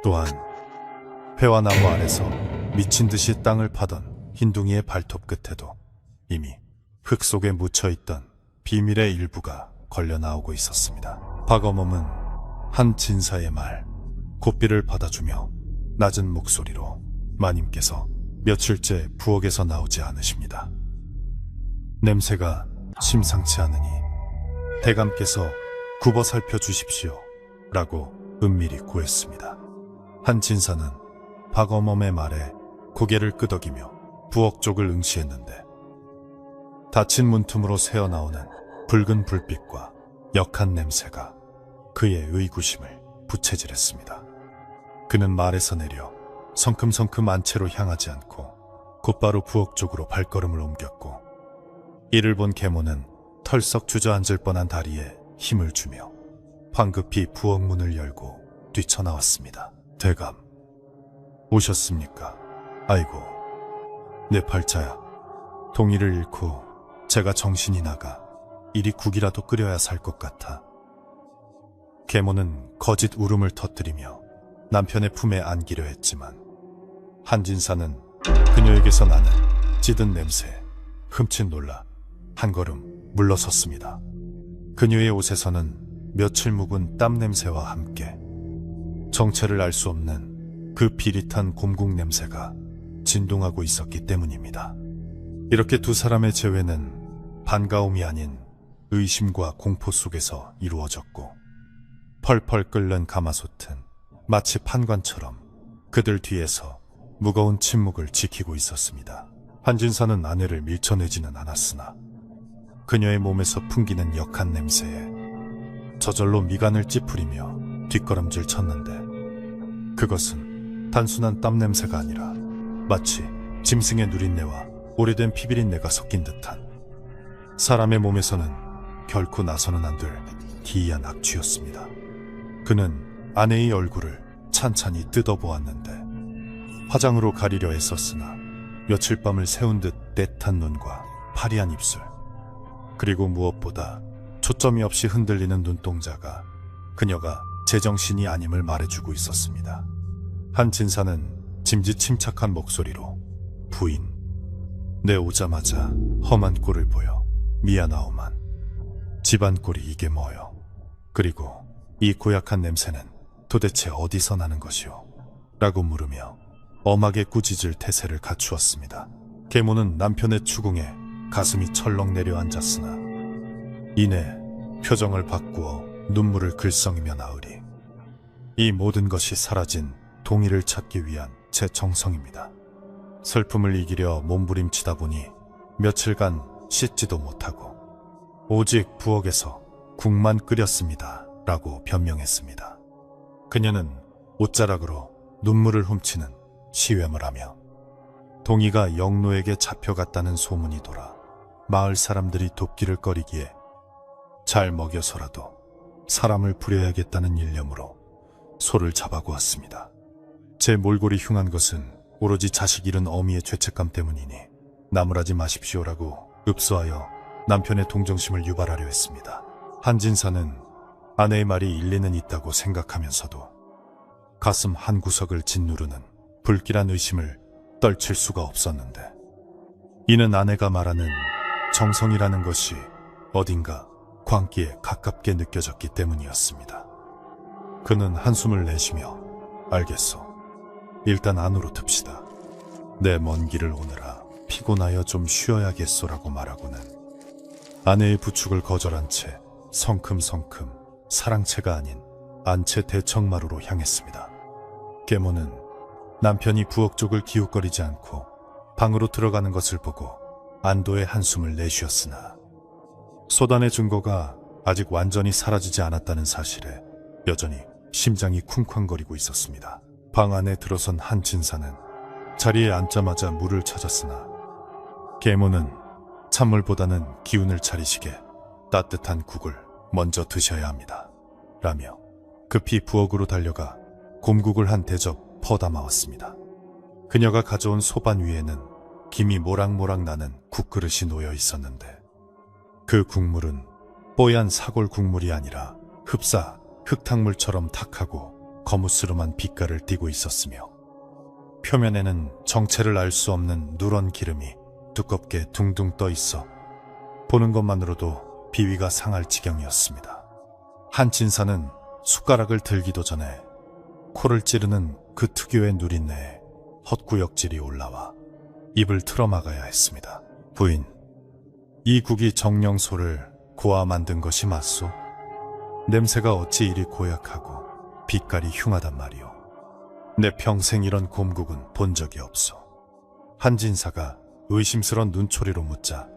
또한 회와 나무 아래서 미친 듯이 땅을 파던 흰둥이의 발톱 끝에도 이미 흙 속에 묻혀있던 비밀의 일부가 걸려 나오고 있었습니다. 박어멈은 한 진사의 말, 고삐를 받아주며 낮은 목소리로 마님께서 며칠째 부엌에서 나오지 않으십니다. 냄새가 심상치 않으니 대감께서 굽어 살펴주십시오 라고 은밀히 구했습니다. 한 진사는 박어멈의 말에 고개를 끄덕이며 부엌 쪽을 응시했는데 닫힌 문틈으로 새어나오는 붉은 불빛과 역한 냄새가 그의 의구심을 부채질했습니다. 그는 말에서 내려 성큼성큼 안채로 향하지 않고 곧바로 부엌 쪽으로 발걸음을 옮겼고 이를 본 계모는 털썩 주저앉을 뻔한 다리에 힘을 주며 황급히 부엌 문을 열고 뛰쳐나왔습니다. 대감, 오셨습니까? 아이고, 내 팔자야. 동의를 잃고 제가 정신이 나가 이리 국이라도 끓여야 살 것 같아. 계모는 거짓 울음을 터뜨리며 남편의 품에 안기려 했지만 한진사는 그녀에게서 나는 찌든 냄새에 흠칫 놀라 한 걸음 물러섰습니다. 그녀의 옷에서는 며칠 묵은 땀 냄새와 함께 정체를 알 수 없는 그 비릿한 곰국 냄새가 진동하고 있었기 때문입니다. 이렇게 두 사람의 재회는 반가움이 아닌 의심과 공포 속에서 이루어졌고 펄펄 끓는 가마솥은 마치 판관처럼 그들 뒤에서 무거운 침묵을 지키고 있었습니다. 한진사는 아내를 밀쳐내지는 않았으나 그녀의 몸에서 풍기는 역한 냄새에 저절로 미간을 찌푸리며 뒷걸음질 쳤는데 그것은 단순한 땀 냄새가 아니라 마치 짐승의 누린내와 오래된 피비린내가 섞인 듯한 사람의 몸에서는 결코 나서는 안 될 기이한 악취였습니다. 그는 아내의 얼굴을 찬찬히 뜯어보았는데 화장으로 가리려 애썼으나 며칠 밤을 새운 듯 떼탄 눈과 파리한 입술 그리고 무엇보다 초점이 없이 흔들리는 눈동자가 그녀가 제정신이 아님을 말해주고 있었습니다. 한 진사는 짐짓 침착한 목소리로 부인, 내 오자마자 험한 꼴을 보여 미안하오만 집안 꼴이 이게 뭐요? 그리고 이 고약한 냄새는 도대체 어디서 나는 것이오? 라고 물으며 엄하게 꾸짖을 태세를 갖추었습니다. 계모는 남편의 추궁에 가슴이 철렁 내려앉았으나 이내 표정을 바꾸어 눈물을 글썽이며 나으리 이 모든 것이 사라진 동의를 찾기 위한 제 정성입니다. 슬픔을 이기려 몸부림치다 보니 며칠간 씻지도 못하고 오직 부엌에서 국만 끓였습니다 라고 변명했습니다. 그녀는 옷자락으로 눈물을 훔치는 시웸을 하며 동의가 영노에게 잡혀갔다는 소문이 돌아 마을 사람들이 돕기를 꺼리기에 잘 먹여서라도 사람을 부려야겠다는 일념으로 소를 잡아고왔습니다. 제 몰골이 흉한 것은 오로지 자식 잃은 어미의 죄책감 때문이니 나무라지 마십시오라고 읍소하여 남편의 동정심을 유발하려 했습니다. 한진사는 아내의 말이 일리는 있다고 생각하면서도 가슴 한 구석을 짓누르는 불길한 의심을 떨칠 수가 없었는데 이는 아내가 말하는 정성이라는 것이 어딘가 광기에 가깝게 느껴졌기 때문이었습니다. 그는 한숨을 내쉬며 알겠소. 일단 안으로 듭시다. 내 먼 길을 오느라 피곤하여 좀 쉬어야겠소라고 말하고는 아내의 부축을 거절한 채 성큼성큼 사랑채가 아닌 안채 대청마루로 향했습니다. 계모는 남편이 부엌 쪽을 기웃거리지 않고 방으로 들어가는 것을 보고 안도의 한숨을 내쉬었으나 소단의 증거가 아직 완전히 사라지지 않았다는 사실에 여전히 심장이 쿵쾅거리고 있었습니다. 방 안에 들어선 한진사는 자리에 앉자마자 물을 찾았으나 계모는 찬물보다는 기운을 차리시게 따뜻한 국을 먼저 드셔야 합니다. 라며 급히 부엌으로 달려가 곰국을 한 대접 퍼담아 왔습니다. 그녀가 가져온 소반 위에는 김이 모락모락 나는 국그릇이 놓여 있었는데 그 국물은 뽀얀 사골 국물이 아니라 흡사 흙탕물처럼 탁하고 거무스름한 빛깔을 띠고 있었으며 표면에는 정체를 알 수 없는 누런 기름이 두껍게 둥둥 떠 있어 보는 것만으로도 비위가 상할 지경이었습니다. 한진사는 숟가락을 들기도 전에 코를 찌르는 그 특유의 누린내에 헛구역질이 올라와 입을 틀어막아야 했습니다. 부인, 이 국이 정령소를 고아 만든 것이 맞소? 냄새가 어찌 이리 고약하고 빛깔이 흉하단 말이오. 내 평생 이런 곰국은 본 적이 없소. 한진사가 의심스런 눈초리로 묻자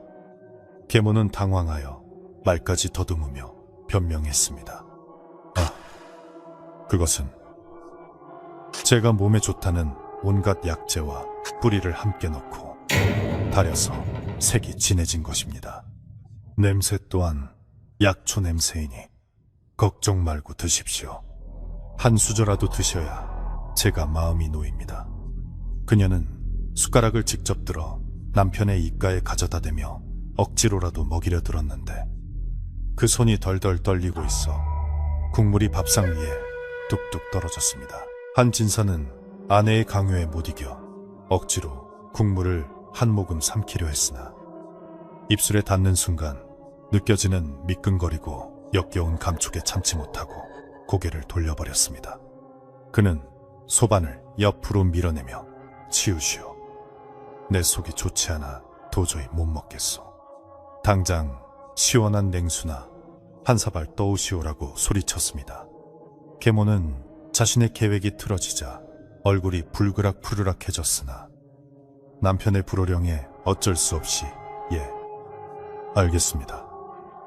계모는 당황하여 말까지 더듬으며 변명했습니다. 그것은 제가 몸에 좋다는 온갖 약재와 뿌리를 함께 넣고 달여서 색이 진해진 것입니다. 냄새 또한 약초 냄새이니 걱정 말고 드십시오. 한 수저라도 드셔야 제가 마음이 놓입니다. 그녀는 숟가락을 직접 들어 남편의 입가에 가져다 대며 억지로라도 먹이려 들었는데 그 손이 덜덜 떨리고 있어 국물이 밥상 위에 뚝뚝 떨어졌습니다. 한진사는 아내의 강요에 못 이겨 억지로 국물을 한 모금 삼키려 했으나 입술에 닿는 순간 느껴지는 미끈거리고 역겨운 감촉에 참지 못하고 고개를 돌려버렸습니다. 그는 소반을 옆으로 밀어내며 치우시오. 내 속이 좋지 않아 도저히 못 먹겠소. 당장 시원한 냉수나 한 사발 떠오시오라고 소리쳤습니다. 계모는 자신의 계획이 틀어지자 얼굴이 불그락푸르락해졌으나 남편의 불호령에 어쩔 수 없이 예, 알겠습니다.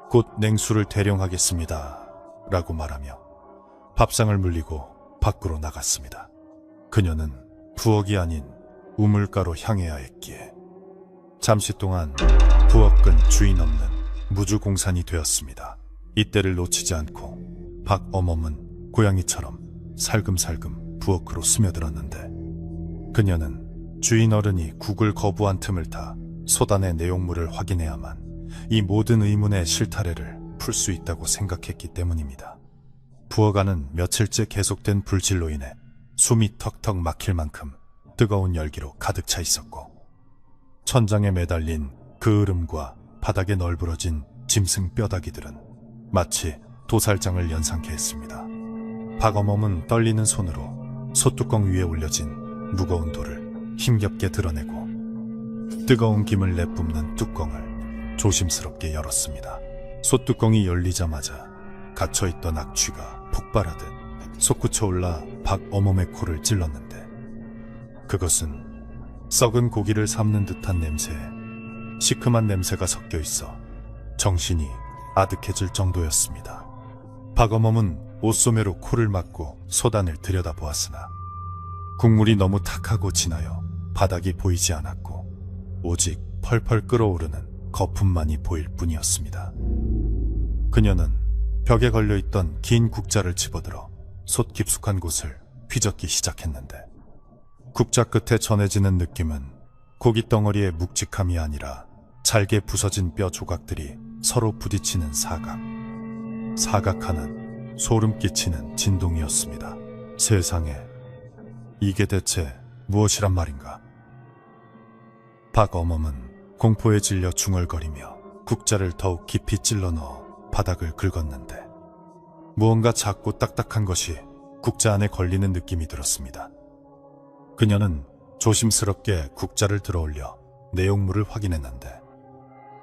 곧 냉수를 대령하겠습니다. 라고 말하며 밥상을 물리고 밖으로 나갔습니다. 그녀는 부엌이 아닌 우물가로 향해야 했기에 잠시 동안 부엌은 주인 없는 무주공산이 되었습니다. 이때를 놓치지 않고 박 어멈은 고양이처럼 살금살금 부엌으로 스며들었는데 그녀는 주인 어른이 국을 거부한 틈을 타 소단의 내용물을 확인해야만 이 모든 의문의 실타래를 풀 수 있다고 생각했기 때문입니다. 부엌 안은 며칠째 계속된 불질로 인해 숨이 턱턱 막힐 만큼 뜨거운 열기로 가득 차 있었고 천장에 매달린 그 으름과 바닥에 널브러진 짐승 뼈다귀들은 마치 도살장을 연상케 했습니다. 박어멈은 떨리는 손으로 솥뚜껑 위에 올려진 무거운 돌을 힘겹게 드러내고 뜨거운 김을 내뿜는 뚜껑을 조심스럽게 열었습니다. 솥뚜껑이 열리자마자 갇혀있던 악취가 폭발하듯 솟구쳐 올라 박어멈의 코를 찔렀는데 그것은 썩은 고기를 삶는 듯한 냄새에 시큼한 냄새가 섞여 있어 정신이 아득해질 정도였습니다. 박어멈은 옷소매로 코를 막고 소단을 들여다보았으나 국물이 너무 탁하고 진하여 바닥이 보이지 않았고 오직 펄펄 끓어오르는 거품만이 보일 뿐이었습니다. 그녀는 벽에 걸려있던 긴 국자를 집어들어 솥 깊숙한 곳을 휘젓기 시작했는데 국자 끝에 전해지는 느낌은 고기 덩어리의 묵직함이 아니라 잘게 부서진 뼈 조각들이 서로 부딪히는 사각. 사각 하나는 소름 끼치는 진동이었습니다. 세상에, 이게 대체 무엇이란 말인가? 박어멈은 공포에 질려 중얼거리며 국자를 더욱 깊이 찔러 넣어 바닥을 긁었는데 무언가 작고 딱딱한 것이 국자 안에 걸리는 느낌이 들었습니다. 그녀는 조심스럽게 국자를 들어올려 내용물을 확인했는데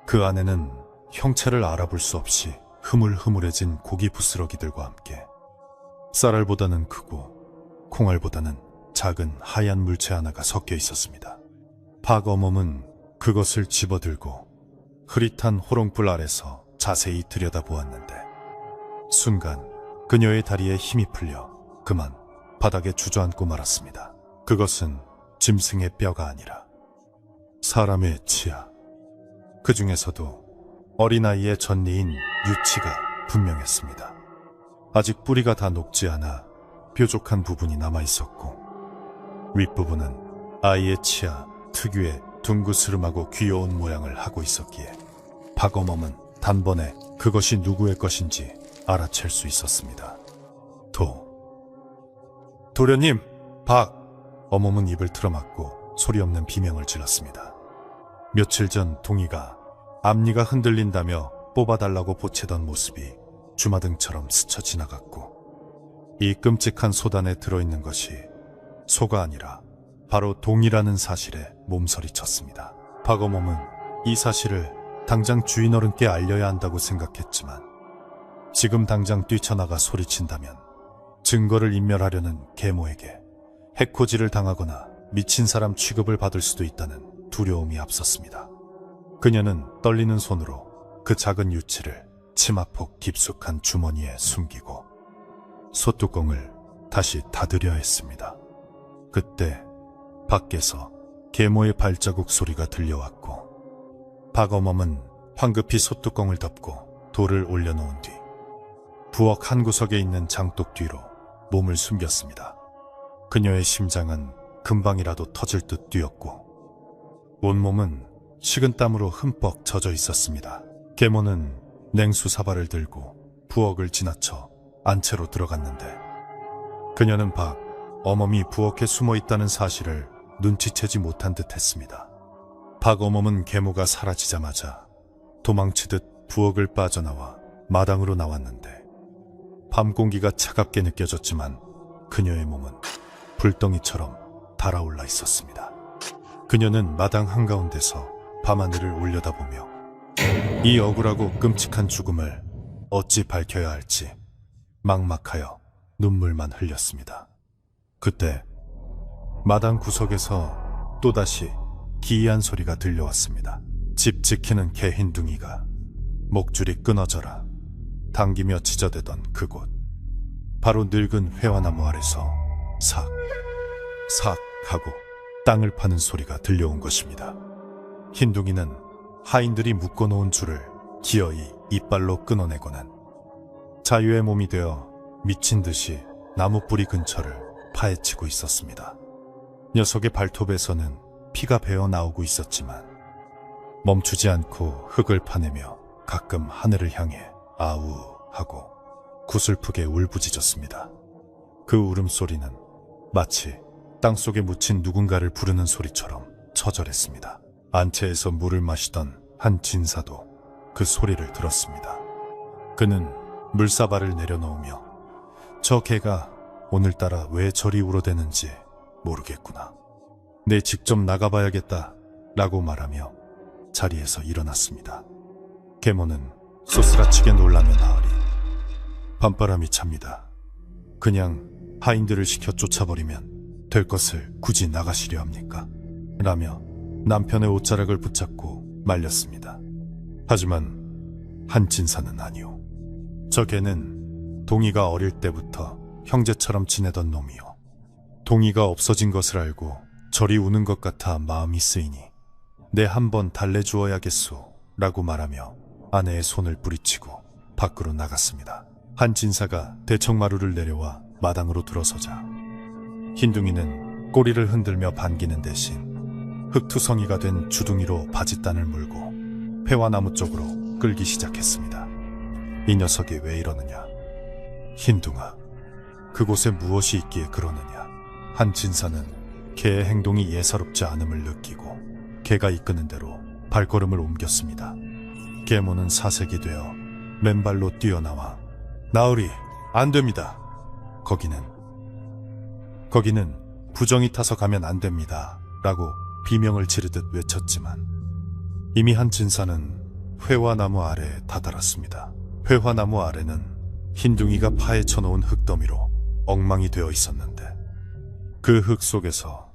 그 안에는 형체를 알아볼 수 없이 흐물흐물해진 고기 부스러기들과 함께 쌀알보다는 크고 콩알보다는 작은 하얀 물체 하나가 섞여 있었습니다. 박어멈은 그것을 집어들고 흐릿한 호롱불 아래서 자세히 들여다보았는데 순간 그녀의 다리에 힘이 풀려 그만 바닥에 주저앉고 말았습니다. 그것은 짐승의 뼈가 아니라 사람의 치아. 그 중에서도 어린아이의 전니인 유치가 분명했습니다. 아직 뿌리가 다 녹지 않아 뾰족한 부분이 남아있었고 윗부분은 아이의 치아 특유의 둥그스름하고 귀여운 모양을 하고 있었기에 박어멈은 단번에 그것이 누구의 것인지 알아챌 수 있었습니다. 도련님, 어멈은 입을 틀어막고 소리 없는 비명을 질렀습니다. 며칠 전 동이가 앞니가 흔들린다며 뽑아달라고 보채던 모습이 주마등처럼 스쳐 지나갔고 이 끔찍한 소단에 들어있는 것이 소가 아니라 바로 동이라는 사실에 몸서리쳤습니다. 박어멈은 이 사실을 당장 주인어른께 알려야 한다고 생각했지만 지금 당장 뛰쳐나가 소리친다면 증거를 인멸하려는 계모에게 해코지를 당하거나 미친 사람 취급을 받을 수도 있다는 두려움이 앞섰습니다. 그녀는 떨리는 손으로 그 작은 유치를 치마폭 깊숙한 주머니에 숨기고 소뚜껑을 다시 닫으려 했습니다. 그때 밖에서 계모의 발자국 소리가 들려왔고 박어멈은 황급히 소뚜껑을 덮고 돌을 올려놓은 뒤 부엌 한 구석에 있는 장독 뒤로 몸을 숨겼습니다. 그녀의 심장은 금방이라도 터질 듯 뛰었고 온몸은 식은땀으로 흠뻑 젖어 있었습니다. 계모는 냉수 사발을 들고 부엌을 지나쳐 안채로 들어갔는데 그녀는 박어멈이 부엌에 숨어 있다는 사실을 눈치채지 못한 듯 했습니다. 박어멈은 계모가 사라지자마자 도망치듯 부엌을 빠져나와 마당으로 나왔는데 밤 공기가 차갑게 느껴졌지만 그녀의 몸은 불덩이처럼 달아올라 있었습니다. 그녀는 마당 한가운데서 밤하늘을 올려다보며 이 억울하고 끔찍한 죽음을 어찌 밝혀야 할지 막막하여 눈물만 흘렸습니다. 그때 마당 구석에서 또다시 기이한 소리가 들려왔습니다. 집 지키는 개 흰둥이가 목줄이 끊어져라 당기며 지저대던 그곳, 바로 늙은 회화나무 아래서 삭 하고 땅을 파는 소리가 들려온 것입니다. 흰둥이는 하인들이 묶어놓은 줄을 기어이 이빨로 끊어내고는 자유의 몸이 되어 미친 듯이 나무 뿌리 근처를 파헤치고 있었습니다. 녀석의 발톱에서는 피가 배어 나오고 있었지만 멈추지 않고 흙을 파내며 가끔 하늘을 향해 아우 하고 구슬프게 울부짖었습니다. 그 울음소리는 마치 땅속에 묻힌 누군가를 부르는 소리처럼 처절했습니다. 안채에서 물을 마시던 한 진사도 그 소리를 들었습니다. 그는 물사발을 내려놓으며 저 개가 오늘따라 왜 저리 울어대는지 모르겠구나. 내 직접 나가봐야겠다 라고 말하며 자리에서 일어났습니다. 계모는 소스라치게 놀라며 나으리 밤바람이 찹니다. 그냥 하인들을 시켜 쫓아버리면 될 것을 굳이 나가시려 합니까? 라며 남편의 옷자락을 붙잡고 말렸습니다. 하지만 한진사는 아니오. 저 개는 동이가 어릴 때부터 형제처럼 지내던 놈이요. 동이가 없어진 것을 알고 저리 우는 것 같아 마음이 쓰이니 내 한번 달래주어야겠소 라고 말하며 아내의 손을 뿌리치고 밖으로 나갔습니다. 한진사가 대청마루를 내려와 마당으로 들어서자 흰둥이는 꼬리를 흔들며 반기는 대신 흙투성이가 된 주둥이로 바짓단을 물고 회화나무 쪽으로 끌기 시작했습니다. 이 녀석이 왜 이러느냐? 흰둥아, 그곳에 무엇이 있기에 그러느냐? 한진사는 개의 행동이 예사롭지 않음을 느끼고 개가 이끄는 대로 발걸음을 옮겼습니다. 계모는 사색이 되어 맨발로 뛰어나와 나으리, 안 됩니다. 거기는 부정이 타서 가면 안 됩니다. 라고 비명을 지르듯 외쳤지만 이미 한진사는 회화나무 아래에 다다랐습니다. 회화나무 아래는 흰둥이가 파헤쳐 놓은 흙더미로 엉망이 되어 있었는데 그 흙 속에서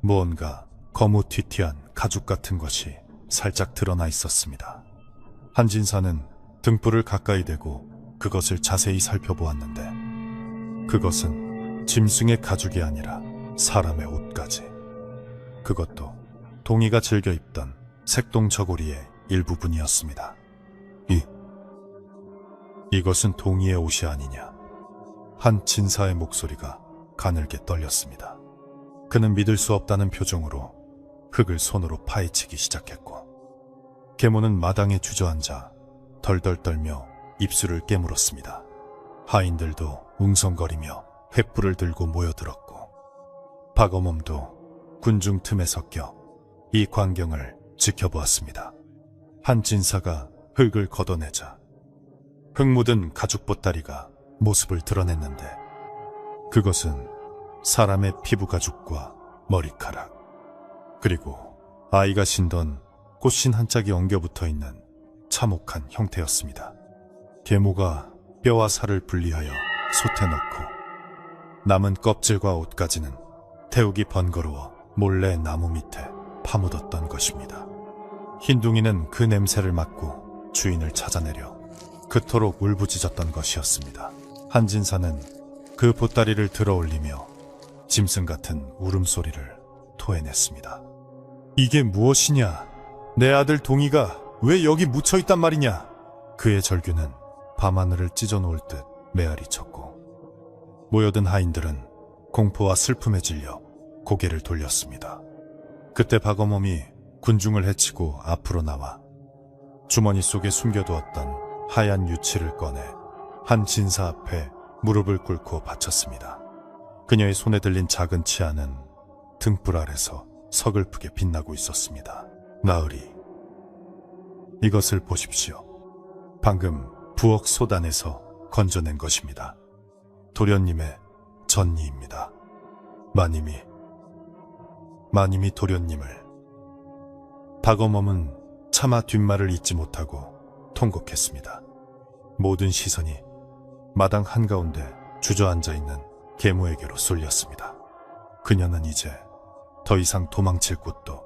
무언가 거무튀튀한 가죽 같은 것이 살짝 드러나 있었습니다. 한진사는 등불을 가까이 대고 그것을 자세히 살펴보았는데 그것은 짐승의 가죽이 아니라 사람의 옷까지. 그것도 동이가 즐겨 입던 색동 저고리의 일부분이었습니다. 이것은 동이의 옷이 아니냐. 한 진사의 목소리가 가늘게 떨렸습니다. 그는 믿을 수 없다는 표정으로 흙을 손으로 파헤치기 시작했고 계모는 마당에 주저앉아 덜덜 떨며 입술을 깨물었습니다. 하인들도 웅성거리며 횃불을 들고 모여들었고 박어멈도 군중 틈에 섞여 이 광경을 지켜보았습니다. 한 진사가 흙을 걷어내자 흙 묻은 가죽 보따리가 모습을 드러냈는데 그것은 사람의 피부 가죽과 머리카락 그리고 아이가 신던 꽃신 한 짝이 엉겨붙어 있는 참혹한 형태였습니다. 계모가 뼈와 살을 분리하여 솥에 넣고 남은 껍질과 옷까지는 태우기 번거로워 몰래 나무 밑에 파묻었던 것입니다. 흰둥이는 그 냄새를 맡고 주인을 찾아내려 그토록 울부짖었던 것이었습니다. 한진사는 그 보따리를 들어올리며 짐승 같은 울음소리를 토해냈습니다. 이게 무엇이냐? 내 아들 동이가 왜 여기 묻혀있단 말이냐? 그의 절규는 밤하늘을 찢어놓을 듯 메아리 쳤고 모여든 하인들은 공포와 슬픔에 질려 고개를 돌렸습니다. 그때 박어멈이 군중을 해치고 앞으로 나와 주머니 속에 숨겨두었던 하얀 유치를 꺼내 한 진사 앞에 무릎을 꿇고 바쳤습니다. 그녀의 손에 들린 작은 치아는 등불 아래서 서글프게 빛나고 있었습니다. 나으리, 이것을 보십시오. 방금 부엌 소단에서 건져낸 것입니다. 도련님의 전니입니다. 마님이 도련님을. 박어멈은 차마 뒷말을 잇지 못하고 통곡했습니다. 모든 시선이 마당 한가운데 주저앉아 있는 계모에게로 쏠렸습니다. 그녀는 이제 더 이상 도망칠 곳도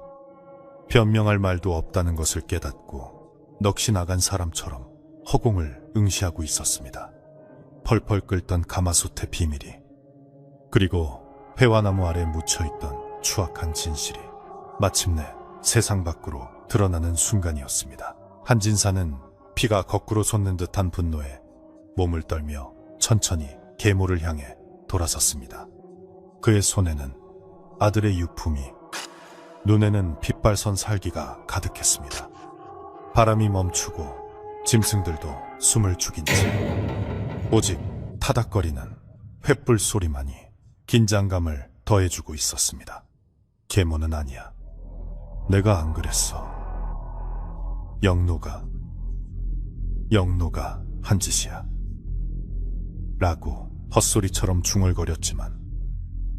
변명할 말도 없다는 것을 깨닫고 넋이 나간 사람처럼 허공을 응시하고 있었습니다. 펄펄 끓던 가마솥의 비밀이 그리고 회화나무 아래 묻혀있던 추악한 진실이 마침내 세상 밖으로 드러나는 순간이었습니다. 한진사는 피가 거꾸로 솟는 듯한 분노에 몸을 떨며 천천히 계모를 향해 돌아섰습니다. 그의 손에는 아들의 유품이, 눈에는 핏발선 살기가 가득했습니다. 바람이 멈추고 짐승들도 숨을 죽인 채 오직 타닥거리는 횃불 소리만이 긴장감을 더해주고 있었습니다. 계모는 아니야. 내가 안 그랬어. 영노가 한 짓이야. 라고 헛소리처럼 중얼거렸지만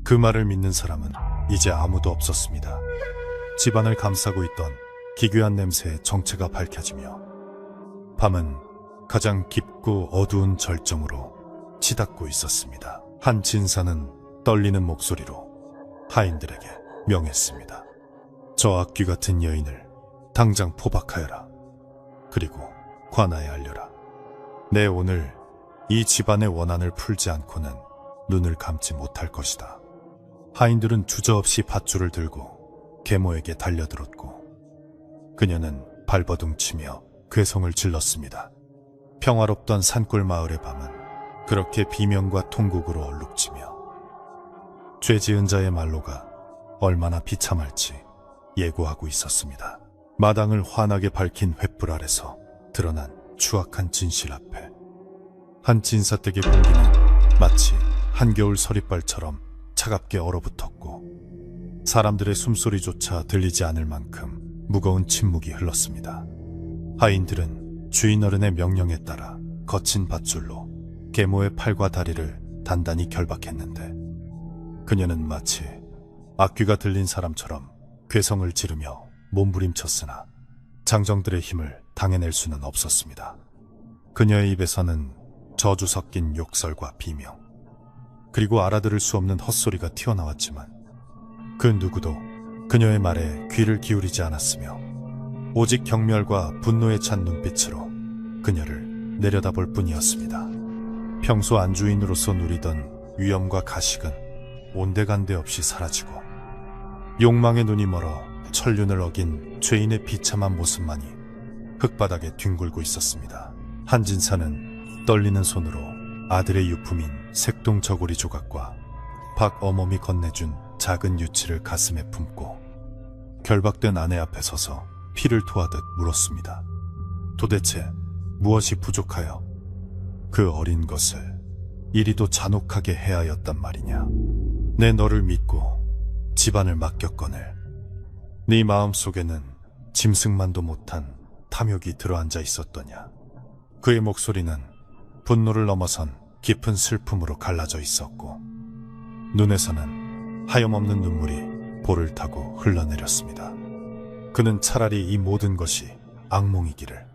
그 말을 믿는 사람은 이제 아무도 없었습니다. 집안을 감싸고 있던 기괴한 냄새의 정체가 밝혀지며 밤은 가장 깊고 어두운 절정으로 치닫고 있었습니다. 한 진사는 떨리는 목소리로 하인들에게 명했습니다. 저 악귀 같은 여인을 당장 포박하여라. 그리고 관아에 알려라. 내 오늘 이 집안의 원한을 풀지 않고는 눈을 감지 못할 것이다. 하인들은 주저없이 밧줄을 들고 계모에게 달려들었고 그녀는 발버둥치며 괴성을 질렀습니다. 평화롭던 산골 마을의 밤은 그렇게 비명과 통곡으로 얼룩지며 죄 지은 자의 말로가 얼마나 비참할지 예고하고 있었습니다. 마당을 환하게 밝힌 횃불 아래서 드러난 추악한 진실 앞에 한 진사댁의 공기는 마치 한겨울 서리발처럼 차갑게 얼어붙었고 사람들의 숨소리조차 들리지 않을 만큼 무거운 침묵이 흘렀습니다. 하인들은 주인 어른의 명령에 따라 거친 밧줄로 계모의 팔과 다리를 단단히 결박했는데 그녀는 마치 악귀가 들린 사람처럼 괴성을 지르며 몸부림쳤으나 장정들의 힘을 당해낼 수는 없었습니다. 그녀의 입에서는 저주 섞인 욕설과 비명, 그리고 알아들을 수 없는 헛소리가 튀어나왔지만 그 누구도 그녀의 말에 귀를 기울이지 않았으며 오직 경멸과 분노에 찬 눈빛으로 그녀를 내려다볼 뿐이었습니다. 평소 안주인으로서 누리던 위엄과 가식은 온데간데 없이 사라지고 욕망의 눈이 멀어 천륜을 어긴 죄인의 비참한 모습만이 흙바닥에 뒹굴고 있었습니다. 한진사는 떨리는 손으로 아들의 유품인 색동 저고리 조각과 박 어멈이 건네준 작은 유치를 가슴에 품고 결박된 아내 앞에 서서 피를 토하듯 물었습니다. 도대체 무엇이 부족하여 그 어린 것을 이리도 잔혹하게 해야 하였단 말이냐. 내 너를 믿고 집안을 맡겼거늘 네 마음속에는 짐승만도 못한 탐욕이 들어앉아 있었더냐. 그의 목소리는 분노를 넘어선 깊은 슬픔으로 갈라져 있었고 눈에서는 하염없는 눈물이 볼을 타고 흘러내렸습니다. 그는 차라리 이 모든 것이 악몽이기를,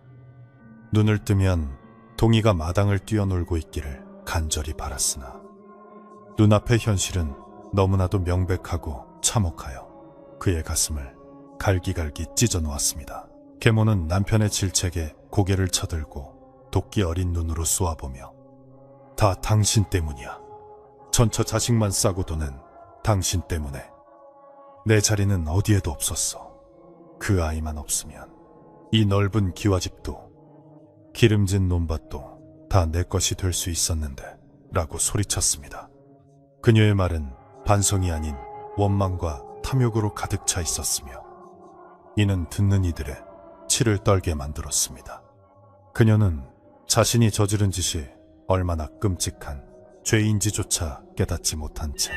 눈을 뜨면 동이가 마당을 뛰어놀고 있기를 간절히 바랐으나 눈앞의 현실은 너무나도 명백하고 참혹하여 그의 가슴을 갈기갈기 찢어 놓았습니다. 계모는 남편의 질책에 고개를 쳐들고 도끼 어린 눈으로 쏘아보며 다 당신 때문이야. 전처 자식만 싸고 도는 당신 때문에 내 자리는 어디에도 없었어. 그 아이만 없으면 이 넓은 기와집도 기름진 논밭도 다 내 것이 될 수 있었는데 라고 소리쳤습니다. 그녀의 말은 반성이 아닌 원망과 탐욕으로 가득 차 있었으며 이는 듣는 이들의 치를 떨게 만들었습니다. 그녀는 자신이 저지른 짓이 얼마나 끔찍한 죄인지조차 깨닫지 못한 채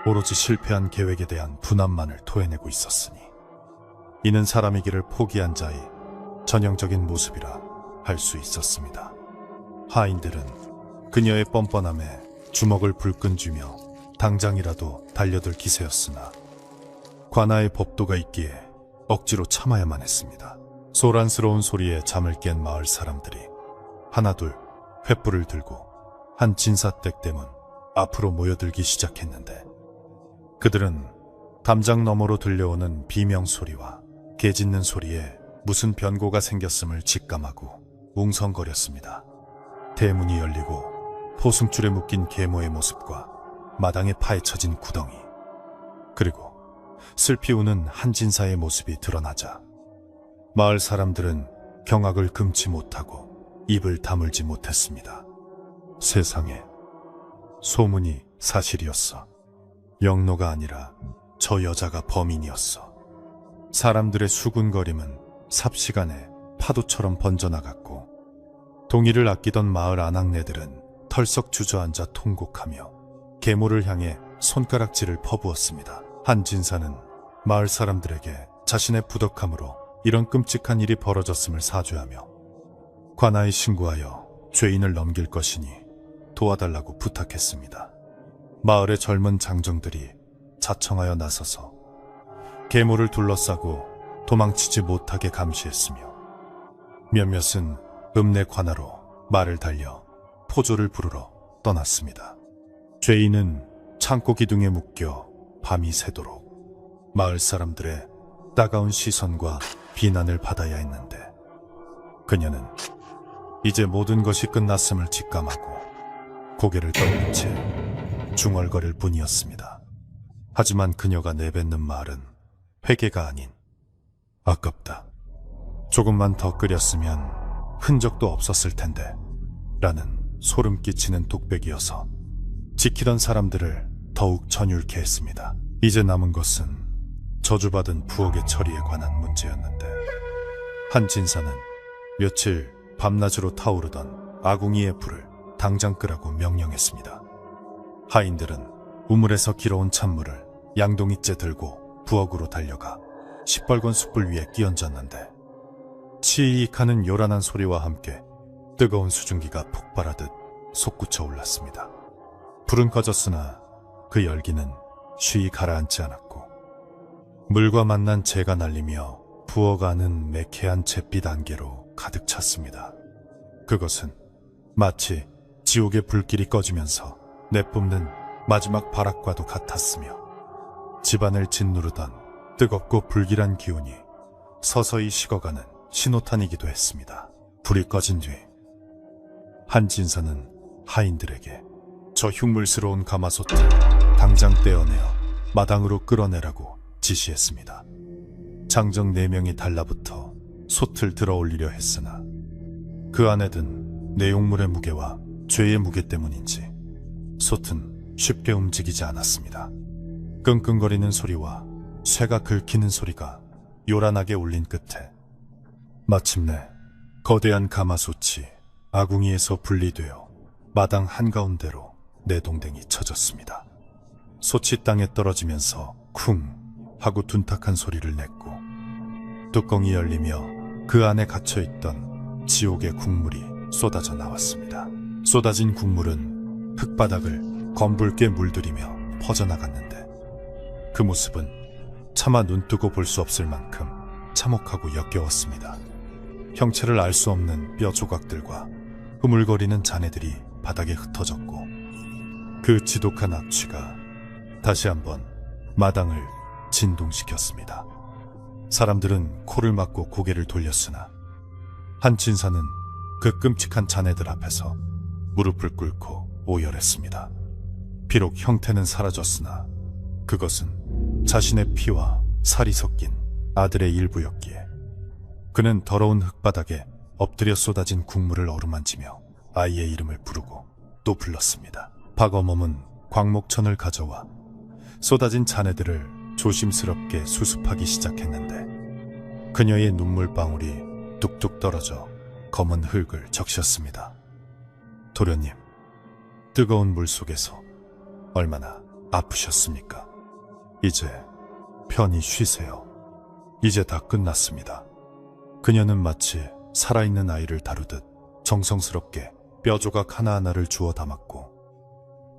오로지 실패한 계획에 대한 분함만을 토해내고 있었으니 이는 사람이기를 포기한 자의 전형적인 모습이라 할 수 있었습니다. 하인들은 그녀의 뻔뻔함에 주먹을 불끈 쥐며 당장이라도 달려들 기세였으나 관아의 법도가 있기에 억지로 참아야만 했습니다. 소란스러운 소리에 잠을 깬 마을 사람들이 하나둘 횃불을 들고 한 진사댁 대문 앞으로 모여들기 시작했는데 그들은 담장 너머로 들려오는 비명소리와 개 짖는 소리에 무슨 변고가 생겼음을 직감하고 웅성거렸습니다. 대문이 열리고 포승줄에 묶인 계모의 모습과 마당에 파헤쳐진 구덩이, 그리고 슬피 우는 한진사의 모습이 드러나자 마을 사람들은 경악을 금치 못하고 입을 다물지 못했습니다. 세상에, 소문이 사실이었어. 영노가 아니라 저 여자가 범인이었어. 사람들의 수군거림은 삽시간에 파도처럼 번져나갔고 동이를 아끼던 마을 아낙네들은 털썩 주저앉아 통곡하며 계모를 향해 손가락질을 퍼부었습니다. 한진사는 마을 사람들에게 자신의 부덕함으로 이런 끔찍한 일이 벌어졌음을 사죄하며 관아에 신고하여 죄인을 넘길 것이니 도와달라고 부탁했습니다. 마을의 젊은 장정들이 자청하여 나서서 계모를 둘러싸고 도망치지 못하게 감시했으며 몇몇은 읍내 관아로 말을 달려 포조를 부르러 떠났습니다. 죄인은 창고 기둥에 묶여 밤이 새도록 마을 사람들의 따가운 시선과 비난을 받아야 했는데 그녀는 이제 모든 것이 끝났음을 직감하고 고개를 떨군 채 중얼거릴 뿐이었습니다. 하지만 그녀가 내뱉는 말은 회개가 아닌 아깝다. 조금만 더 끓였으면 흔적도 없었을 텐데 라는 소름 끼치는 독백이어서 지키던 사람들을 더욱 전율케 했습니다. 이제 남은 것은 저주받은 부엌의 처리에 관한 문제였는데 한진사는 며칠 밤낮으로 타오르던 아궁이의 불을 당장 끄라고 명령했습니다. 하인들은 우물에서 길어온 찬물을 양동이째 들고 부엌으로 달려가 시뻘건 숯불 위에 끼얹었는데 치익 하는 요란한 소리와 함께 뜨거운 수증기가 폭발하듯 솟구쳐 올랐습니다. 불은 꺼졌으나 그 열기는 쉬이 가라앉지 않았고 물과 만난 재가 날리며 부어가는 매캐한 잿빛 안개로 가득 찼습니다. 그것은 마치 지옥의 불길이 꺼지면서 내뿜는 마지막 발악과도 같았으며 집안을 짓누르던 뜨겁고 불길한 기운이 서서히 식어가는 신호탄이기도 했습니다. 불이 꺼진 뒤 한진사는 하인들에게 저 흉물스러운 가마솥을 당장 떼어내어 마당으로 끌어내라고 지시했습니다. 장정 4명이 달라붙어 솥을 들어 올리려 했으나 그 안에 든 내용물의 무게와 죄의 무게 때문인지 솥은 쉽게 움직이지 않았습니다. 끙끙거리는 소리와 쇠가 긁히는 소리가 요란하게 울린 끝에 마침내 거대한 가마솥이 아궁이에서 분리되어 마당 한가운데로 내동댕이 쳐졌습니다. 솥이 땅에 떨어지면서 쿵 하고 둔탁한 소리를 냈고 뚜껑이 열리며 그 안에 갇혀있던 지옥의 국물이 쏟아져 나왔습니다. 쏟아진 국물은 흙바닥을 검붉게 물들이며 퍼져나갔는데 그 모습은 차마 눈뜨고 볼 수 없을 만큼 참혹하고 역겨웠습니다. 형체를 알 수 없는 뼈 조각들과 흐물거리는 잔해들이 바닥에 흩어졌고 그 지독한 악취가 다시 한번 마당을 진동시켰습니다. 사람들은 코를 막고 고개를 돌렸으나 한진사는 그 끔찍한 잔해들 앞에서 무릎을 꿇고 오열했습니다. 비록 형태는 사라졌으나 그것은 자신의 피와 살이 섞인 아들의 일부였기에 그는 더러운 흙바닥에 엎드려 쏟아진 국물을 어루만지며 아이의 이름을 부르고 또 불렀습니다. 박어멈은 광목천을 가져와 쏟아진 잔해들을 조심스럽게 수습하기 시작했는데 그녀의 눈물방울이 뚝뚝 떨어져 검은 흙을 적셨습니다. 도련님, 뜨거운 물 속에서 얼마나 아프셨습니까? 이제 편히 쉬세요. 이제 다 끝났습니다. 그녀는 마치 살아있는 아이를 다루듯 정성스럽게 뼈조각 하나하나를 주워 담았고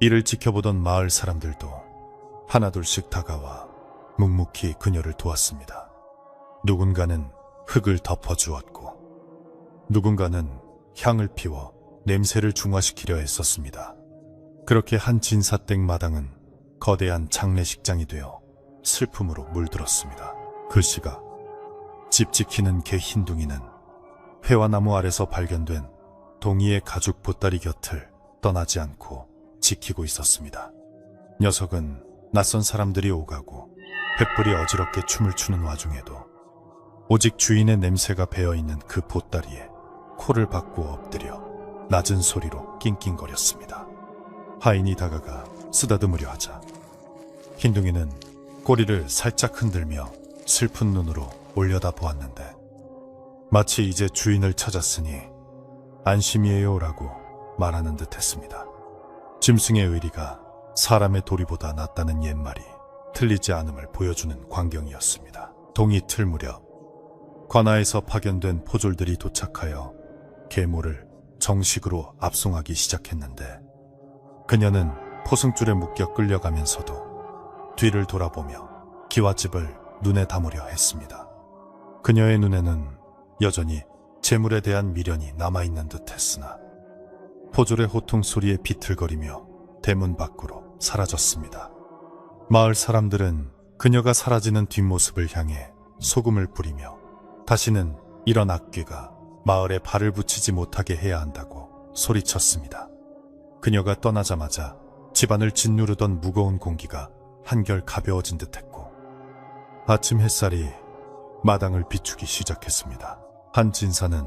이를 지켜보던 마을 사람들도 하나둘씩 다가와 묵묵히 그녀를 도왔습니다. 누군가는 흙을 덮어주었고 누군가는 향을 피워 냄새를 중화시키려 했었습니다. 그렇게 한 진사댁 마당은 거대한 장례식장이 되어 슬픔으로 물들었습니다. 그 시각 집 지키는 개 흰둥이는 회화나무 아래서 발견된 동이의 가죽 보따리 곁을 떠나지 않고 지키고 있었습니다. 녀석은 낯선 사람들이 오가고 횃불이 어지럽게 춤을 추는 와중에도 오직 주인의 냄새가 배어있는 그 보따리에 코를 박고 엎드려 낮은 소리로 낑낑거렸습니다. 하인이 다가가 쓰다듬으려 하자 흰둥이는 꼬리를 살짝 흔들며 슬픈 눈으로 올려다 보았는데 마치 이제 주인을 찾았으니 안심이에요 라고 말하는 듯 했습니다. 짐승의 의리가 사람의 도리보다 낫다는 옛말이 틀리지 않음을 보여주는 광경이었습니다. 동이 틀 무렵 관아에서 파견된 포졸들이 도착하여 계모를 정식으로 압송하기 시작했는데 그녀는 포승줄에 묶여 끌려가면서도 뒤를 돌아보며 기와집을 눈에 담으려 했습니다. 그녀의 눈에는 여전히 재물에 대한 미련이 남아있는 듯 했으나 포졸의 호통 소리에 비틀거리며 대문 밖으로 사라졌습니다. 마을 사람들은 그녀가 사라지는 뒷모습을 향해 소금을 뿌리며 다시는 이런 악귀가 마을에 발을 붙이지 못하게 해야 한다고 소리쳤습니다. 그녀가 떠나자마자 집안을 짓누르던 무거운 공기가 한결 가벼워진 듯했고 아침 햇살이 마당을 비추기 시작했습니다. 한진사는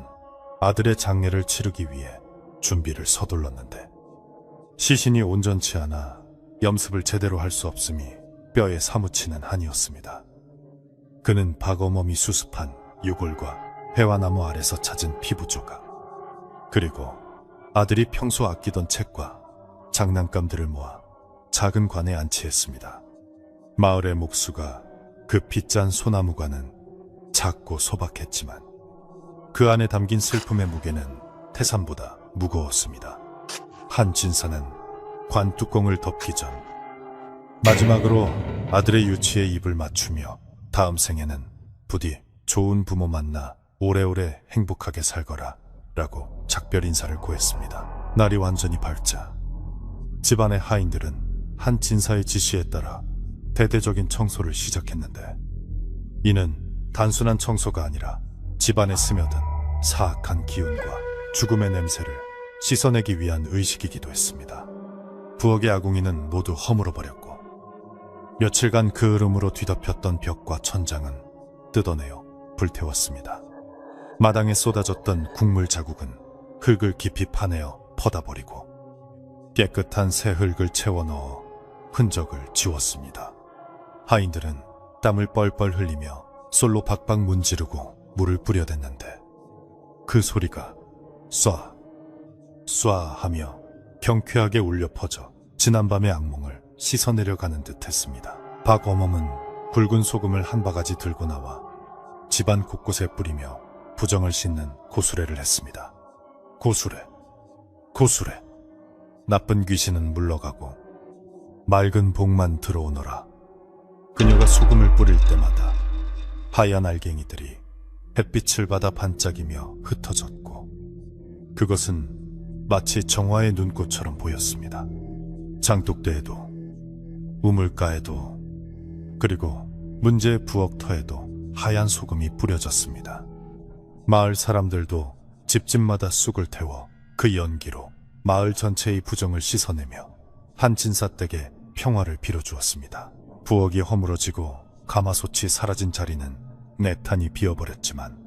아들의 장례를 치르기 위해 준비를 서둘렀는데 시신이 온전치 않아 염습을 제대로 할 수 없음이 뼈에 사무치는 한이었습니다. 그는 박어멈이 수습한 유골과 회화나무 아래서 찾은 피부 조각 그리고 아들이 평소 아끼던 책과 장난감들을 모아 작은 관에 안치했습니다. 마을의 목수가 그 빗잔 소나무관은 작고 소박했지만 그 안에 담긴 슬픔의 무게는 태산보다 무거웠습니다. 한진사는 관 뚜껑을 덮기 전 마지막으로 아들의 유치에 입을 맞추며 다음 생에는 부디 좋은 부모 만나 오래오래 행복하게 살거라 라고 작별 인사를 고했습니다. 날이 완전히 밝자 집안의 하인들은 한 진사의 지시에 따라 대대적인 청소를 시작했는데, 이는 단순한 청소가 아니라 집안에 스며든 사악한 기운과 죽음의 냄새를 씻어내기 위한 의식이기도 했습니다. 부엌의 아궁이는 모두 허물어버렸고 며칠간 그 흐름으로 뒤덮였던 벽과 천장은 뜯어내어 불태웠습니다. 마당에 쏟아졌던 국물 자국은 흙을 깊이 파내어 퍼다버리고 깨끗한 새 흙을 채워넣어 흔적을 지웠습니다. 하인들은 땀을 뻘뻘 흘리며 솔로 박박 문지르고 물을 뿌려댔는데, 그 소리가 쏴, 쏴 하며 경쾌하게 울려 퍼져 지난밤의 악몽을 씻어내려가는 듯 했습니다. 박어멈은 굵은 소금을 한 바가지 들고 나와 집안 곳곳에 뿌리며 부정을 씻는 고수레를 했습니다. 고수레, 고수레. 나쁜 귀신은 물러가고 맑은 복만 들어오너라. 그녀가 소금을 뿌릴 때마다 하얀 알갱이들이 햇빛을 받아 반짝이며 흩어졌고, 그것은 마치 정화의 눈꽃처럼 보였습니다. 장독대에도, 우물가에도, 그리고 문제의 부엌터에도 하얀 소금이 뿌려졌습니다. 마을 사람들도 집집마다 쑥을 태워 그 연기로 마을 전체의 부정을 씻어내며 한진사댁에 평화를 빌어주었습니다. 부엌이 허물어지고 가마솥이 사라진 자리는 내탄이 비어버렸지만,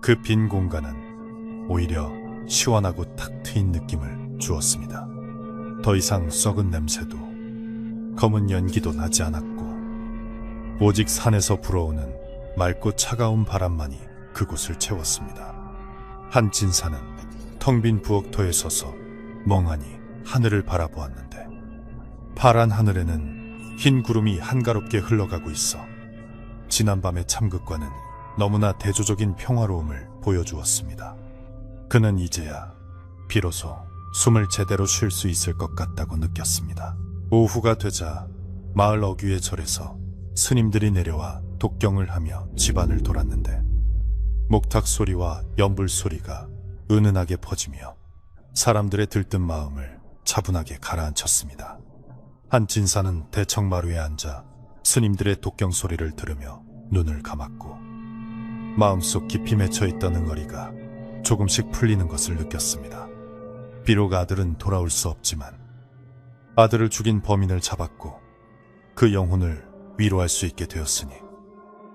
그 빈 공간은 오히려 시원하고 탁 트인 느낌을 주었습니다. 더 이상 썩은 냄새도 검은 연기도 나지 않았고, 오직 산에서 불어오는 맑고 차가운 바람만이 그곳을 채웠습니다. 한진사는 텅 빈 부엌터에 서서 멍하니 하늘을 바라보았는데, 파란 하늘에는 흰 구름이 한가롭게 흘러가고 있어 지난밤의 참극과는 너무나 대조적인 평화로움을 보여주었습니다. 그는 이제야 비로소 숨을 제대로 쉴 수 있을 것 같다고 느꼈습니다. 오후가 되자 마을 어귀의 절에서 스님들이 내려와 독경을 하며 집안을 돌았는데, 목탁 소리와 연불 소리가 은은하게 퍼지며 사람들의 들뜬 마음을 차분하게 가라앉혔습니다. 한진사는 대청마루에 앉아 스님들의 독경 소리를 들으며 눈을 감았고, 마음속 깊이 맺혀있던 응어리가 조금씩 풀리는 것을 느꼈습니다. 비록 아들은 돌아올 수 없지만 아들을 죽인 범인을 잡았고 그 영혼을 위로할 수 있게 되었으니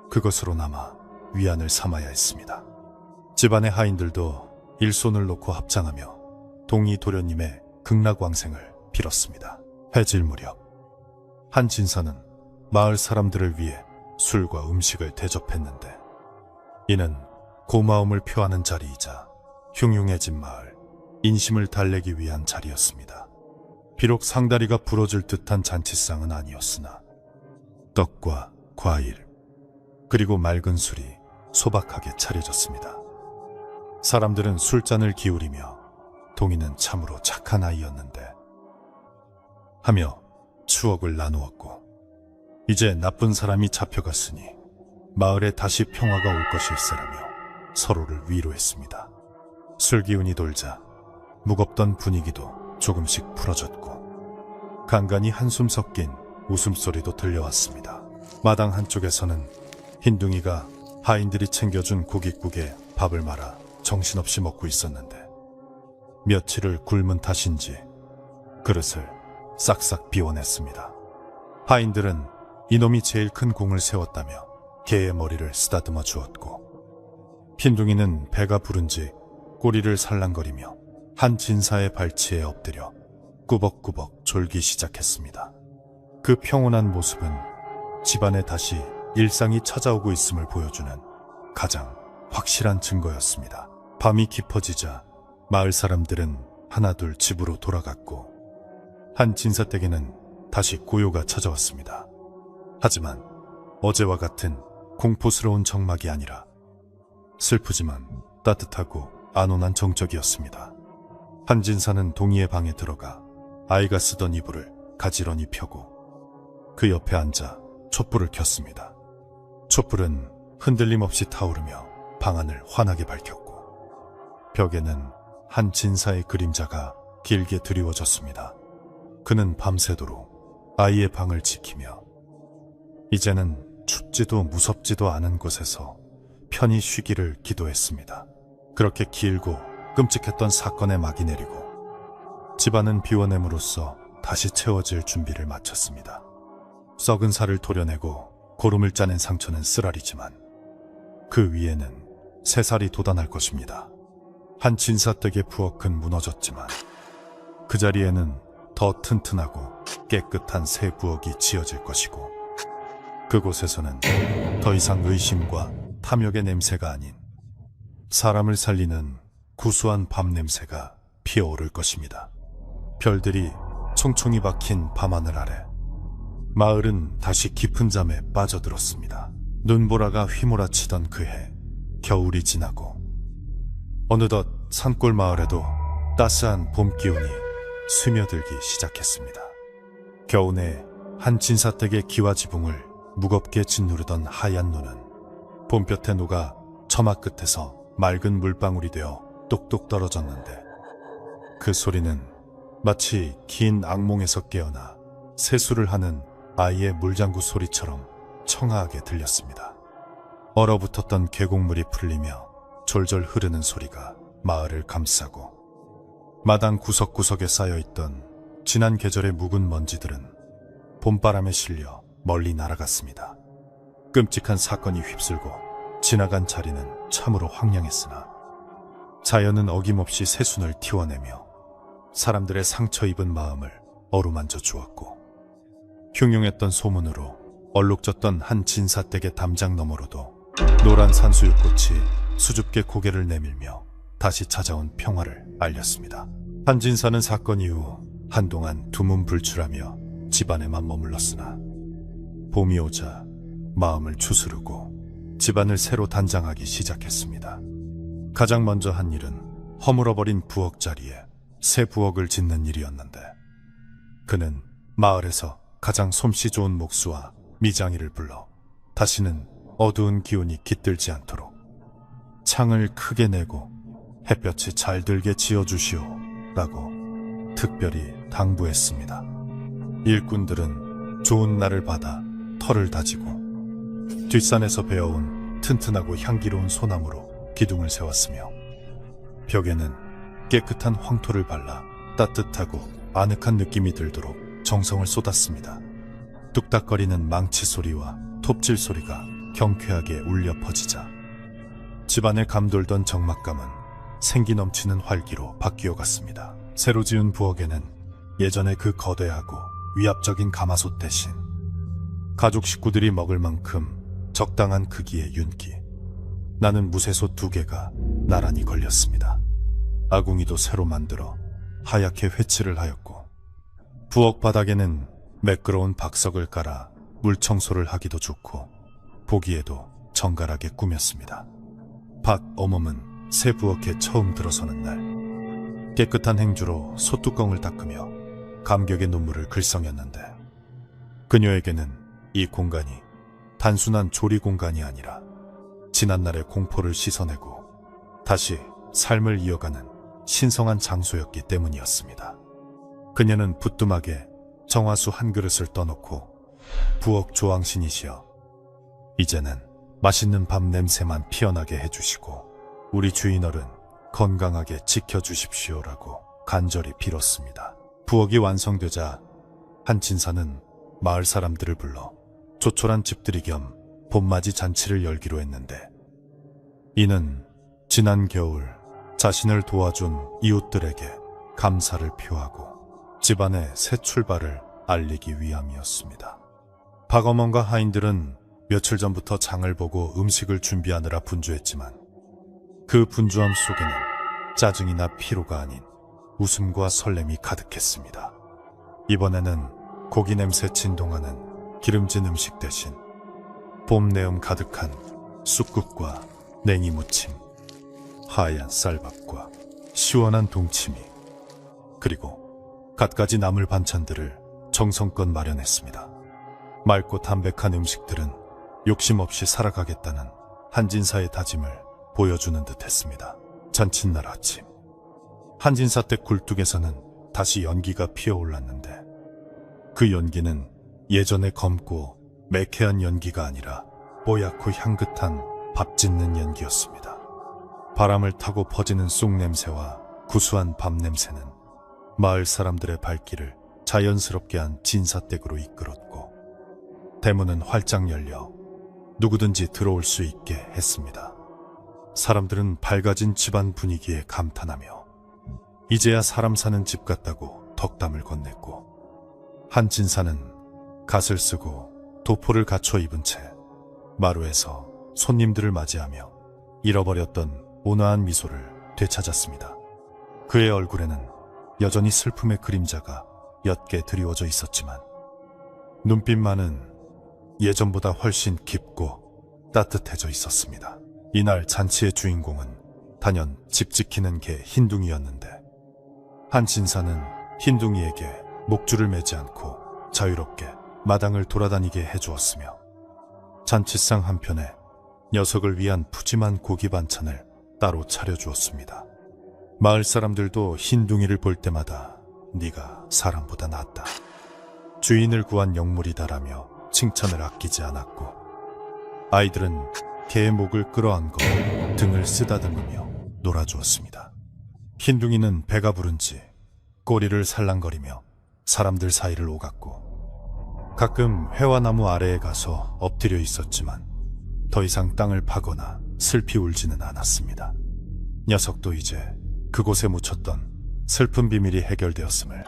그것으로나마 위안을 삼아야 했습니다. 집안의 하인들도 일손을 놓고 합장하며 동이 도련님의 극락왕생을 빌었습니다. 해질 무렵 한진사는 마을 사람들을 위해 술과 음식을 대접했는데, 이는 고마움을 표하는 자리이자 흉흉해진 마을, 인심을 달래기 위한 자리였습니다. 비록 상다리가 부러질 듯한 잔치상은 아니었으나 떡과 과일, 그리고 맑은 술이 소박하게 차려졌습니다. 사람들은 술잔을 기울이며 동이는 참으로 착한 아이였는데 하며 추억을 나누었고, 이제 나쁜 사람이 잡혀갔으니 마을에 다시 평화가 올 것일세라며 서로를 위로했습니다. 술기운이 돌자 무겁던 분위기도 조금씩 풀어졌고 간간히 한숨 섞인 웃음소리도 들려왔습니다. 마당 한쪽에서는 흰둥이가 하인들이 챙겨준 고깃국에 밥을 말아 정신없이 먹고 있었는데, 며칠을 굶은 탓인지 그릇을 싹싹 비워냈습니다. 하인들은 이놈이 제일 큰 공을 세웠다며 개의 머리를 쓰다듬어 주었고, 흰둥이는 배가 부른지 꼬리를 살랑거리며 한 진사의 발치에 엎드려 꾸벅꾸벅 졸기 시작했습니다. 그 평온한 모습은 집안에 다시 일상이 찾아오고 있음을 보여주는 가장 확실한 증거였습니다. 밤이 깊어지자 마을 사람들은 하나둘 집으로 돌아갔고, 한 진사댁에는 다시 고요가 찾아왔습니다. 하지만 어제와 같은 공포스러운 정막이 아니라 슬프지만 따뜻하고 안온한 정적이었습니다. 한진사는 동희의 방에 들어가 아이가 쓰던 이불을 가지런히 펴고 그 옆에 앉아 촛불을 켰습니다. 촛불은 흔들림 없이 타오르며 방 안을 환하게 밝혔고, 벽에는 한 진사의 그림자가 길게 드리워졌습니다. 그는 밤새도록 아이의 방을 지키며 이제는 춥지도 무섭지도 않은 곳에서 편히 쉬기를 기도했습니다. 그렇게 길고 끔찍했던 사건의 막이 내리고 집안은 비워냄으로써 다시 채워질 준비를 마쳤습니다. 썩은 살을 도려내고 고름을 짜낸 상처는 쓰라리지만 그 위에는 새살이 돋아날 것입니다. 한 진사댁의 부엌은 무너졌지만 그 자리에는 더 튼튼하고 깨끗한 새 부엌이 지어질 것이고 그곳에서는 더 이상 의심과 탐욕의 냄새가 아닌 사람을 살리는 구수한 밤 냄새가 피어오를 것입니다. 별들이 총총히 박힌 밤하늘 아래 마을은 다시 깊은 잠에 빠져들었습니다. 눈보라가 휘몰아치던 그해 겨울이 지나고 어느덧 산골 마을에도 따스한 봄 기운이 스며들기 시작했습니다. 겨우내 한 진사댁의 기와 지붕을 무겁게 짓누르던 하얀 눈은 봄볕에 녹아 처마 끝에서 맑은 물방울이 되어 똑똑 떨어졌는데 그 소리는 마치 긴 악몽에서 깨어나 세수를 하는 아이의 물장구 소리처럼 청아하게 들렸습니다. 얼어붙었던 계곡물이 풀리며 졸졸 흐르는 소리가 마을을 감싸고 마당 구석구석에 쌓여있던 지난 계절의 묵은 먼지들은 봄바람에 실려 멀리 날아갔습니다. 끔찍한 사건이 휩쓸고 지나간 자리는 참으로 황량했으나 자연은 어김없이 새순을 틔워내며 사람들의 상처 입은 마음을 어루만져 주었고 흉흉했던 소문으로 얼룩졌던 한 진사댁의 담장 너머로도 노란 산수유꽃이 수줍게 고개를 내밀며 다시 찾아온 평화를 알렸습니다. 한 진사는 사건 이후 한동안 두문불출하며 집안에만 머물렀으나 봄이 오자 마음을 추스르고 집안을 새로 단장하기 시작했습니다. 가장 먼저 한 일은 허물어버린 부엌 자리에 새 부엌을 짓는 일이었는데 그는 마을에서 가장 솜씨 좋은 목수와 미장이를 불러 다시는 어두운 기운이 깃들지 않도록 창을 크게 내고 햇볕이 잘 들게 지어주시오 라고 특별히 당부했습니다. 일꾼들은 좋은 날을 받아 털을 다지고 뒷산에서 베어온 튼튼하고 향기로운 소나무로 기둥을 세웠으며 벽에는 깨끗한 황토를 발라 따뜻하고 아늑한 느낌이 들도록 정성을 쏟았습니다. 뚝딱거리는 망치 소리와 톱질 소리가 경쾌하게 울려 퍼지자 집안에 감돌던 적막감은 생기 넘치는 활기로 바뀌어 갔습니다. 새로 지은 부엌에는 예전에 그 거대하고 위압적인 가마솥 대신 가족 식구들이 먹을 만큼 적당한 크기의 윤기, 나는 무쇠솥 2개가 나란히 걸렸습니다. 아궁이도 새로 만들어 하얗게 회칠을 하였고 부엌 바닥에는 매끄러운 박석을 깔아 물 청소를 하기도 좋고 보기에도 정갈하게 꾸몄습니다. 박 어멈은 새 부엌에 처음 들어서는 날 깨끗한 행주로 솥뚜껑을 닦으며 감격의 눈물을 글썽였는데 그녀에게는 이 공간이 단순한 조리 공간이 아니라 지난날의 공포를 씻어내고 다시 삶을 이어가는 신성한 장소였기 때문이었습니다. 그녀는 부뚜막에 정화수 한 그릇을 떠놓고 부엌 조왕신이시여 이제는 맛있는 밥 냄새만 피어나게 해주시고 우리 주인어른 건강하게 지켜주십시오라고 간절히 빌었습니다. 부엌이 완성되자 한 진사는 마을 사람들을 불러 조촐한 집들이 겸 봄맞이 잔치를 열기로 했는데 이는 지난 겨울 자신을 도와준 이웃들에게 감사를 표하고 집안의 새 출발을 알리기 위함이었습니다. 박어멈과 하인들은 며칠 전부터 장을 보고 음식을 준비하느라 분주했지만 그 분주함 속에는 짜증이나 피로가 아닌 웃음과 설렘이 가득했습니다. 이번에는 고기 냄새 진동하는 기름진 음식 대신 봄 내음 가득한 쑥국과 냉이 무침, 하얀 쌀밥과 시원한 동치미, 그리고 갖가지 나물 반찬들을 정성껏 마련했습니다. 맑고 담백한 음식들은 욕심 없이 살아가겠다는 한진사의 다짐을 보여주는 듯 했습니다. 잔칫날 아침, 한진사 댁 굴뚝에서는 다시 연기가 피어올랐는데 그 연기는 예전의 검고 매캐한 연기가 아니라 뽀얗고 향긋한 밥 짓는 연기였습니다. 바람을 타고 퍼지는 쑥 냄새와 구수한 밥 냄새는 마을 사람들의 발길을 자연스럽게 한 진사댁으로 이끌었고 대문은 활짝 열려 누구든지 들어올 수 있게 했습니다. 사람들은 밝아진 집안 분위기에 감탄하며 이제야 사람 사는 집 같다고 덕담을 건넸고 한진사는 갓을 쓰고 도포를 갖춰 입은 채 마루에서 손님들을 맞이하며 잃어버렸던 온화한 미소를 되찾았습니다. 그의 얼굴에는 여전히 슬픔의 그림자가 옅게 드리워져 있었지만 눈빛만은 예전보다 훨씬 깊고 따뜻해져 있었습니다. 이날 잔치의 주인공은 단연 집 지키는 개 흰둥이였는데 한진사는 흰둥이에게 목줄을 매지 않고 자유롭게 마당을 돌아다니게 해주었으며 잔치상 한편에 녀석을 위한 푸짐한 고기 반찬을 따로 차려주었습니다. 마을 사람들도 흰둥이를 볼 때마다 네가 사람보다 낫다, 주인을 구한 영물이다라며 칭찬을 아끼지 않았고 아이들은 개의 목을 끌어안고 등을 쓰다듬으며 놀아주었습니다. 흰둥이는 배가 부른지 꼬리를 살랑거리며 사람들 사이를 오갔고 가끔 회화나무 아래에 가서 엎드려 있었지만 더 이상 땅을 파거나 슬피 울지는 않았습니다. 녀석도 이제 그곳에 묻혔던 슬픈 비밀이 해결되었음을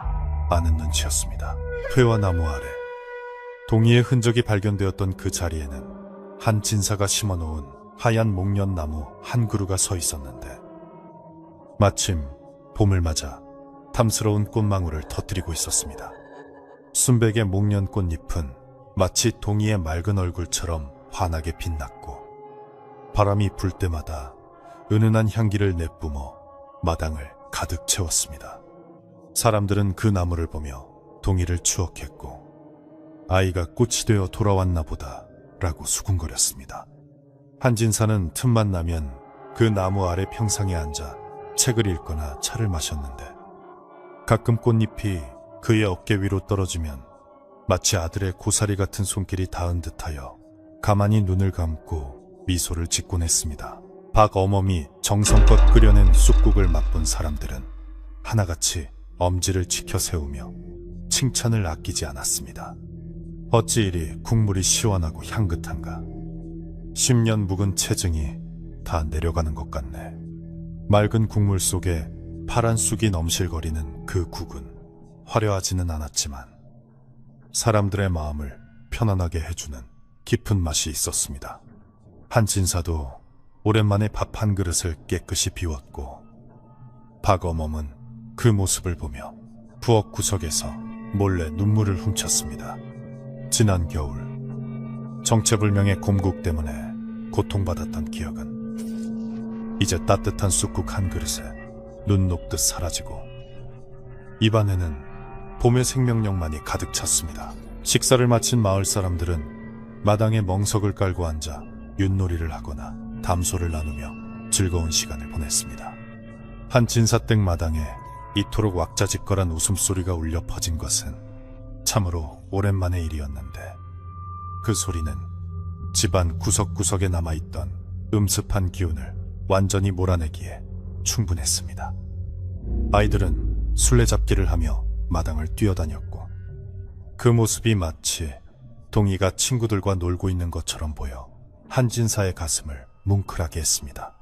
아는 눈치였습니다. 회화나무 아래 동이의 흔적이 발견되었던 그 자리에는 한 진사가 심어놓은 하얀 목련나무 한 그루가 서 있었는데 마침 봄을 맞아 탐스러운 꽃망울을 터뜨리고 있었습니다. 순백의 목련 꽃잎은 마치 동이의 맑은 얼굴처럼 환하게 빛났고 바람이 불 때마다 은은한 향기를 내뿜어 마당을 가득 채웠습니다. 사람들은 그 나무를 보며 동이를 추억했고 아이가 꽃이 되어 돌아왔나 보다 라고 수군거렸습니다. 한진사는 틈만 나면 그 나무 아래 평상에 앉아 책을 읽거나 차를 마셨는데 가끔 꽃잎이 그의 어깨 위로 떨어지면 마치 아들의 고사리 같은 손길이 닿은 듯하여 가만히 눈을 감고 미소를 짓곤 했습니다. 박 어멈이 정성껏 끓여낸 쑥국을 맛본 사람들은 하나같이 엄지를 치켜 세우며 칭찬을 아끼지 않았습니다. 어찌 이리 국물이 시원하고 향긋한가. 10년 묵은 체증이 다 내려가는 것 같네. 맑은 국물 속에 파란 쑥이 넘실거리는 그 국은 화려하지는 않았지만 사람들의 마음을 편안하게 해주는 깊은 맛이 있었습니다. 한진사도 오랜만에 밥 한 그릇을 깨끗이 비웠고 박어멈은 그 모습을 보며 부엌 구석에서 몰래 눈물을 훔쳤습니다. 지난 겨울 정체불명의 곰국 때문에 고통받았던 기억은 이제 따뜻한 쑥국 한 그릇에 눈 녹듯 사라지고 입안에는 봄의 생명력만이 가득 찼습니다. 식사를 마친 마을 사람들은 마당에 멍석을 깔고 앉아 윷놀이를 하거나 담소를 나누며 즐거운 시간을 보냈습니다. 한진사댁 마당에 이토록 왁자지껄한 웃음소리가 울려 퍼진 것은 참으로 오랜만의 일이었는데 그 소리는 집안 구석구석에 남아있던 음습한 기운을 완전히 몰아내기에 충분했습니다. 아이들은 술래잡기를 하며 마당을 뛰어다녔고 그 모습이 마치 동이가 친구들과 놀고 있는 것처럼 보여 한진사의 가슴을 뭉클하게 했습니다.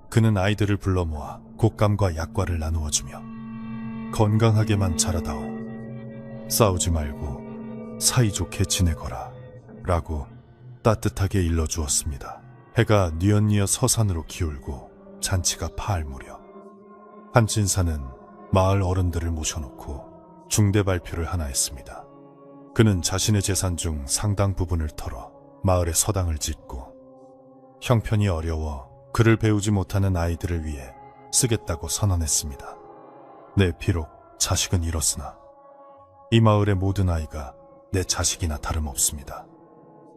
그는 아이들을 불러 모아 곶감과 약과를 나누어주며 건강하게만 자라다오, 싸우지 말고 사이좋게 지내거라 라고 따뜻하게 일러주었습니다. 해가 뉘엿뉘엿 서산으로 기울고 잔치가 파할 무렵 한진사는 마을 어른들을 모셔놓고 중대 발표를 하나 했습니다. 그는 자신의 재산 중 상당 부분을 털어 마을에 서당을 짓고 형편이 어려워 글을 배우지 못하는 아이들을 위해 쓰겠다고 선언했습니다. 네, 비록 자식은 잃었으나 이 마을의 모든 아이가 내 자식이나 다름없습니다.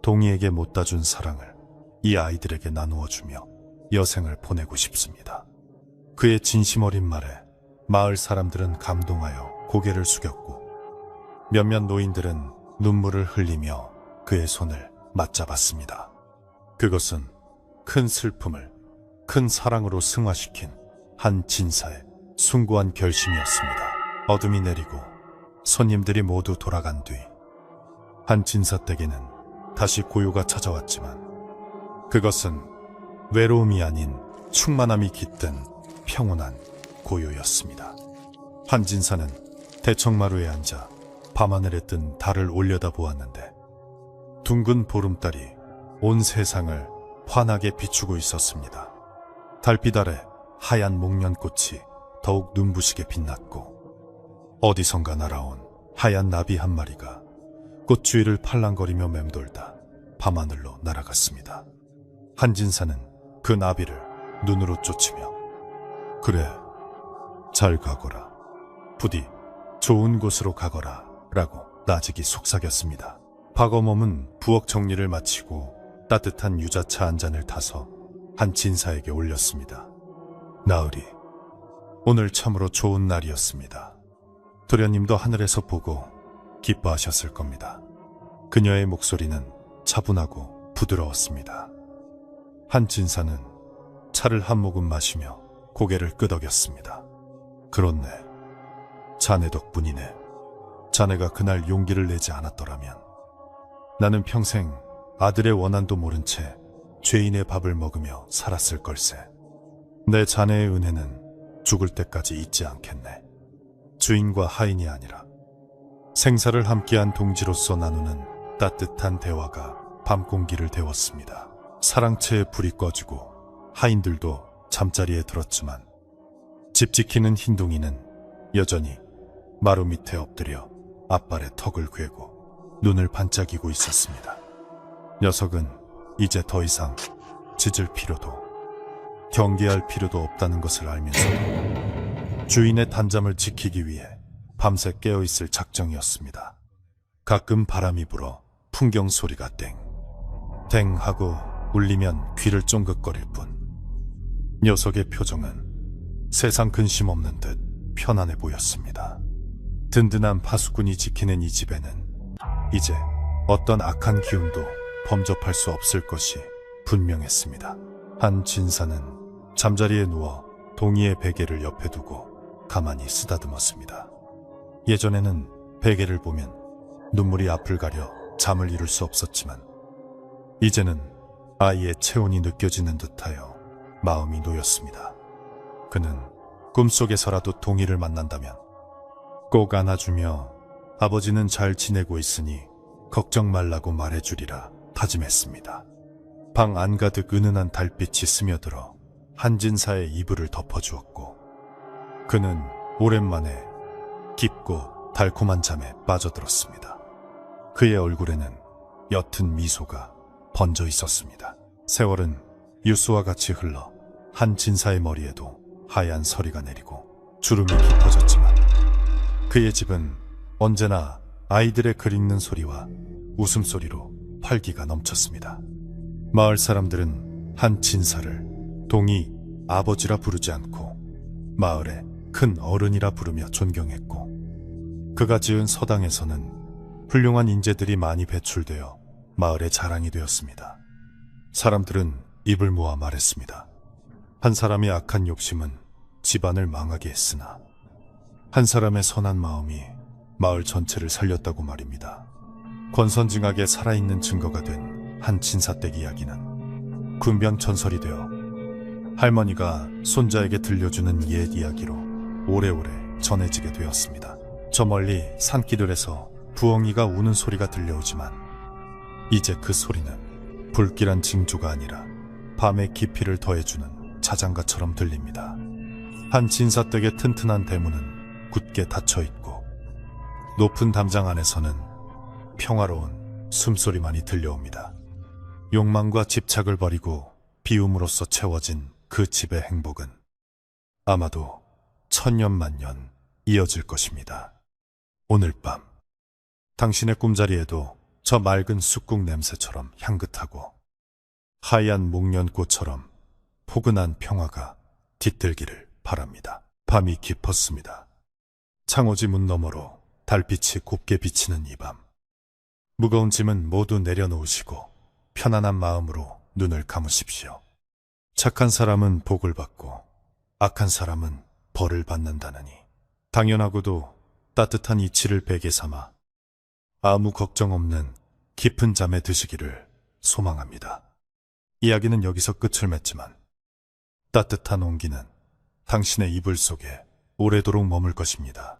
동이에게 못다 준 사랑을 이 아이들에게 나누어주며 여생을 보내고 싶습니다. 그의 진심 어린 말에 마을 사람들은 감동하여 고개를 숙였고 몇몇 노인들은 눈물을 흘리며 그의 손을 맞잡았습니다. 그것은 큰 슬픔을 큰 사랑으로 승화시킨 한 진사의 숭고한 결심이었습니다. 어둠이 내리고 손님들이 모두 돌아간 뒤 한 진사 댁에는 다시 고요가 찾아왔지만 그것은 외로움이 아닌 충만함이 깃든 평온한 고요였습니다. 한 진사는 대청마루에 앉아 밤하늘에 뜬 달을 올려다보았는데 둥근 보름달이 온 세상을 환하게 비추고 있었습니다. 달빛 아래 하얀 목련꽃이 더욱 눈부시게 빛났고 어디선가 날아온 하얀 나비 한 마리가 꽃 주위를 팔랑거리며 맴돌다 밤하늘로 날아갔습니다. 한진사는 그 나비를 눈으로 쫓으며 그래, 잘 가거라. 부디 좋은 곳으로 가거라 라고 나직이 속삭였습니다. 박어멈은 부엌 정리를 마치고 따뜻한 유자차 한 잔을 타서 한 진사에게 올렸습니다. 나으리, 오늘 참으로 좋은 날이었습니다. 도련님도 하늘에서 보고 기뻐하셨을 겁니다. 그녀의 목소리는 차분하고 부드러웠습니다. 한 진사는 차를 한 모금 마시며 고개를 끄덕였습니다. 그렇네. 자네 덕분이네. 자네가 그날 용기를 내지 않았더라면 나는 평생 아들의 원한도 모른 채 죄인의 밥을 먹으며 살았을 걸세. 내 자네의 은혜는 죽을 때까지 잊지 않겠네. 주인과 하인이 아니라 생사를 함께한 동지로서 나누는 따뜻한 대화가 밤공기를 데웠습니다. 사랑채에 불이 꺼지고 하인들도 잠자리에 들었지만 집 지키는 흰둥이는 여전히 마루 밑에 엎드려 앞발에 턱을 괴고 눈을 반짝이고 있었습니다. 녀석은 이제 더 이상 짖을 필요도 경계할 필요도 없다는 것을 알면서도 주인의 단잠을 지키기 위해 밤새 깨어있을 작정이었습니다. 가끔 바람이 불어 풍경 소리가 땡 하고 울리면 귀를 쫑긋거릴 뿐 녀석의 표정은 세상 근심 없는 듯 편안해 보였습니다. 든든한 파수꾼이 지키는 이 집에는 이제 어떤 악한 기운도 범접할 수 없을 것이 분명했습니다. 한 진사는 잠자리에 누워 동이의 베개를 옆에 두고 가만히 쓰다듬었습니다. 예전에는 베개를 보면 눈물이 앞을 가려 잠을 이룰 수 없었지만 이제는 아이의 체온이 느껴지는 듯하여 마음이 놓였습니다. 그는 꿈속에서라도 동이를 만난다면 꼭 안아주며 아버지는 잘 지내고 있으니 걱정 말라고 말해주리라 다짐했습니다. 방 안가득 은은한 달빛이 스며들어 한진사의 이불을 덮어주었고 그는 오랜만에 깊고 달콤한 잠에 빠져들었습니다. 그의 얼굴에는 옅은 미소가 번져 있었습니다. 세월은 유수와 같이 흘러 한 진사의 머리에도 하얀 서리가 내리고 주름이 깊어졌지만 그의 집은 언제나 아이들의 글 읽는 소리와 웃음소리로 활기가 넘쳤습니다. 마을 사람들은 한 진사를 동이 아버지라 부르지 않고 마을의 큰 어른이라 부르며 존경했고 그가 지은 서당에서는 훌륭한 인재들이 많이 배출되어 마을의 자랑이 되었습니다. 사람들은 입을 모아 말했습니다. 한 사람의 악한 욕심은 집안을 망하게 했으나 한 사람의 선한 마음이 마을 전체를 살렸다고 말입니다. 권선징악에 살아있는 증거가 된 한 진사댁 이야기는 군변천설이 되어 할머니가 손자에게 들려주는 옛 이야기로 오래오래 전해지게 되었습니다. 저 멀리 산기들에서 부엉이가 우는 소리가 들려오지만 이제 그 소리는 불길한 징조가 아니라 밤의 깊이를 더해주는 자장가처럼 들립니다. 한 진사댁의 튼튼한 대문은 굳게 닫혀있고 높은 담장 안에서는 평화로운 숨소리만이 들려옵니다. 욕망과 집착을 버리고 비움으로써 채워진 그 집의 행복은 아마도 천년만년 이어질 것입니다. 오늘 밤 당신의 꿈자리에도 저 맑은 쑥국 냄새처럼 향긋하고 하얀 목련꽃처럼 포근한 평화가 깃들기를 바랍니다. 밤이 깊었습니다. 창호지 문 너머로 달빛이 곱게 비치는 이 밤. 무거운 짐은 모두 내려놓으시고 편안한 마음으로 눈을 감으십시오. 착한 사람은 복을 받고 악한 사람은 벌을 받는다느니 당연하고도 따뜻한 이치를 베개 삼아 아무 걱정 없는 깊은 잠에 드시기를 소망합니다. 이야기는 여기서 끝을 맺지만 따뜻한 온기는 당신의 이불 속에 오래도록 머물 것입니다.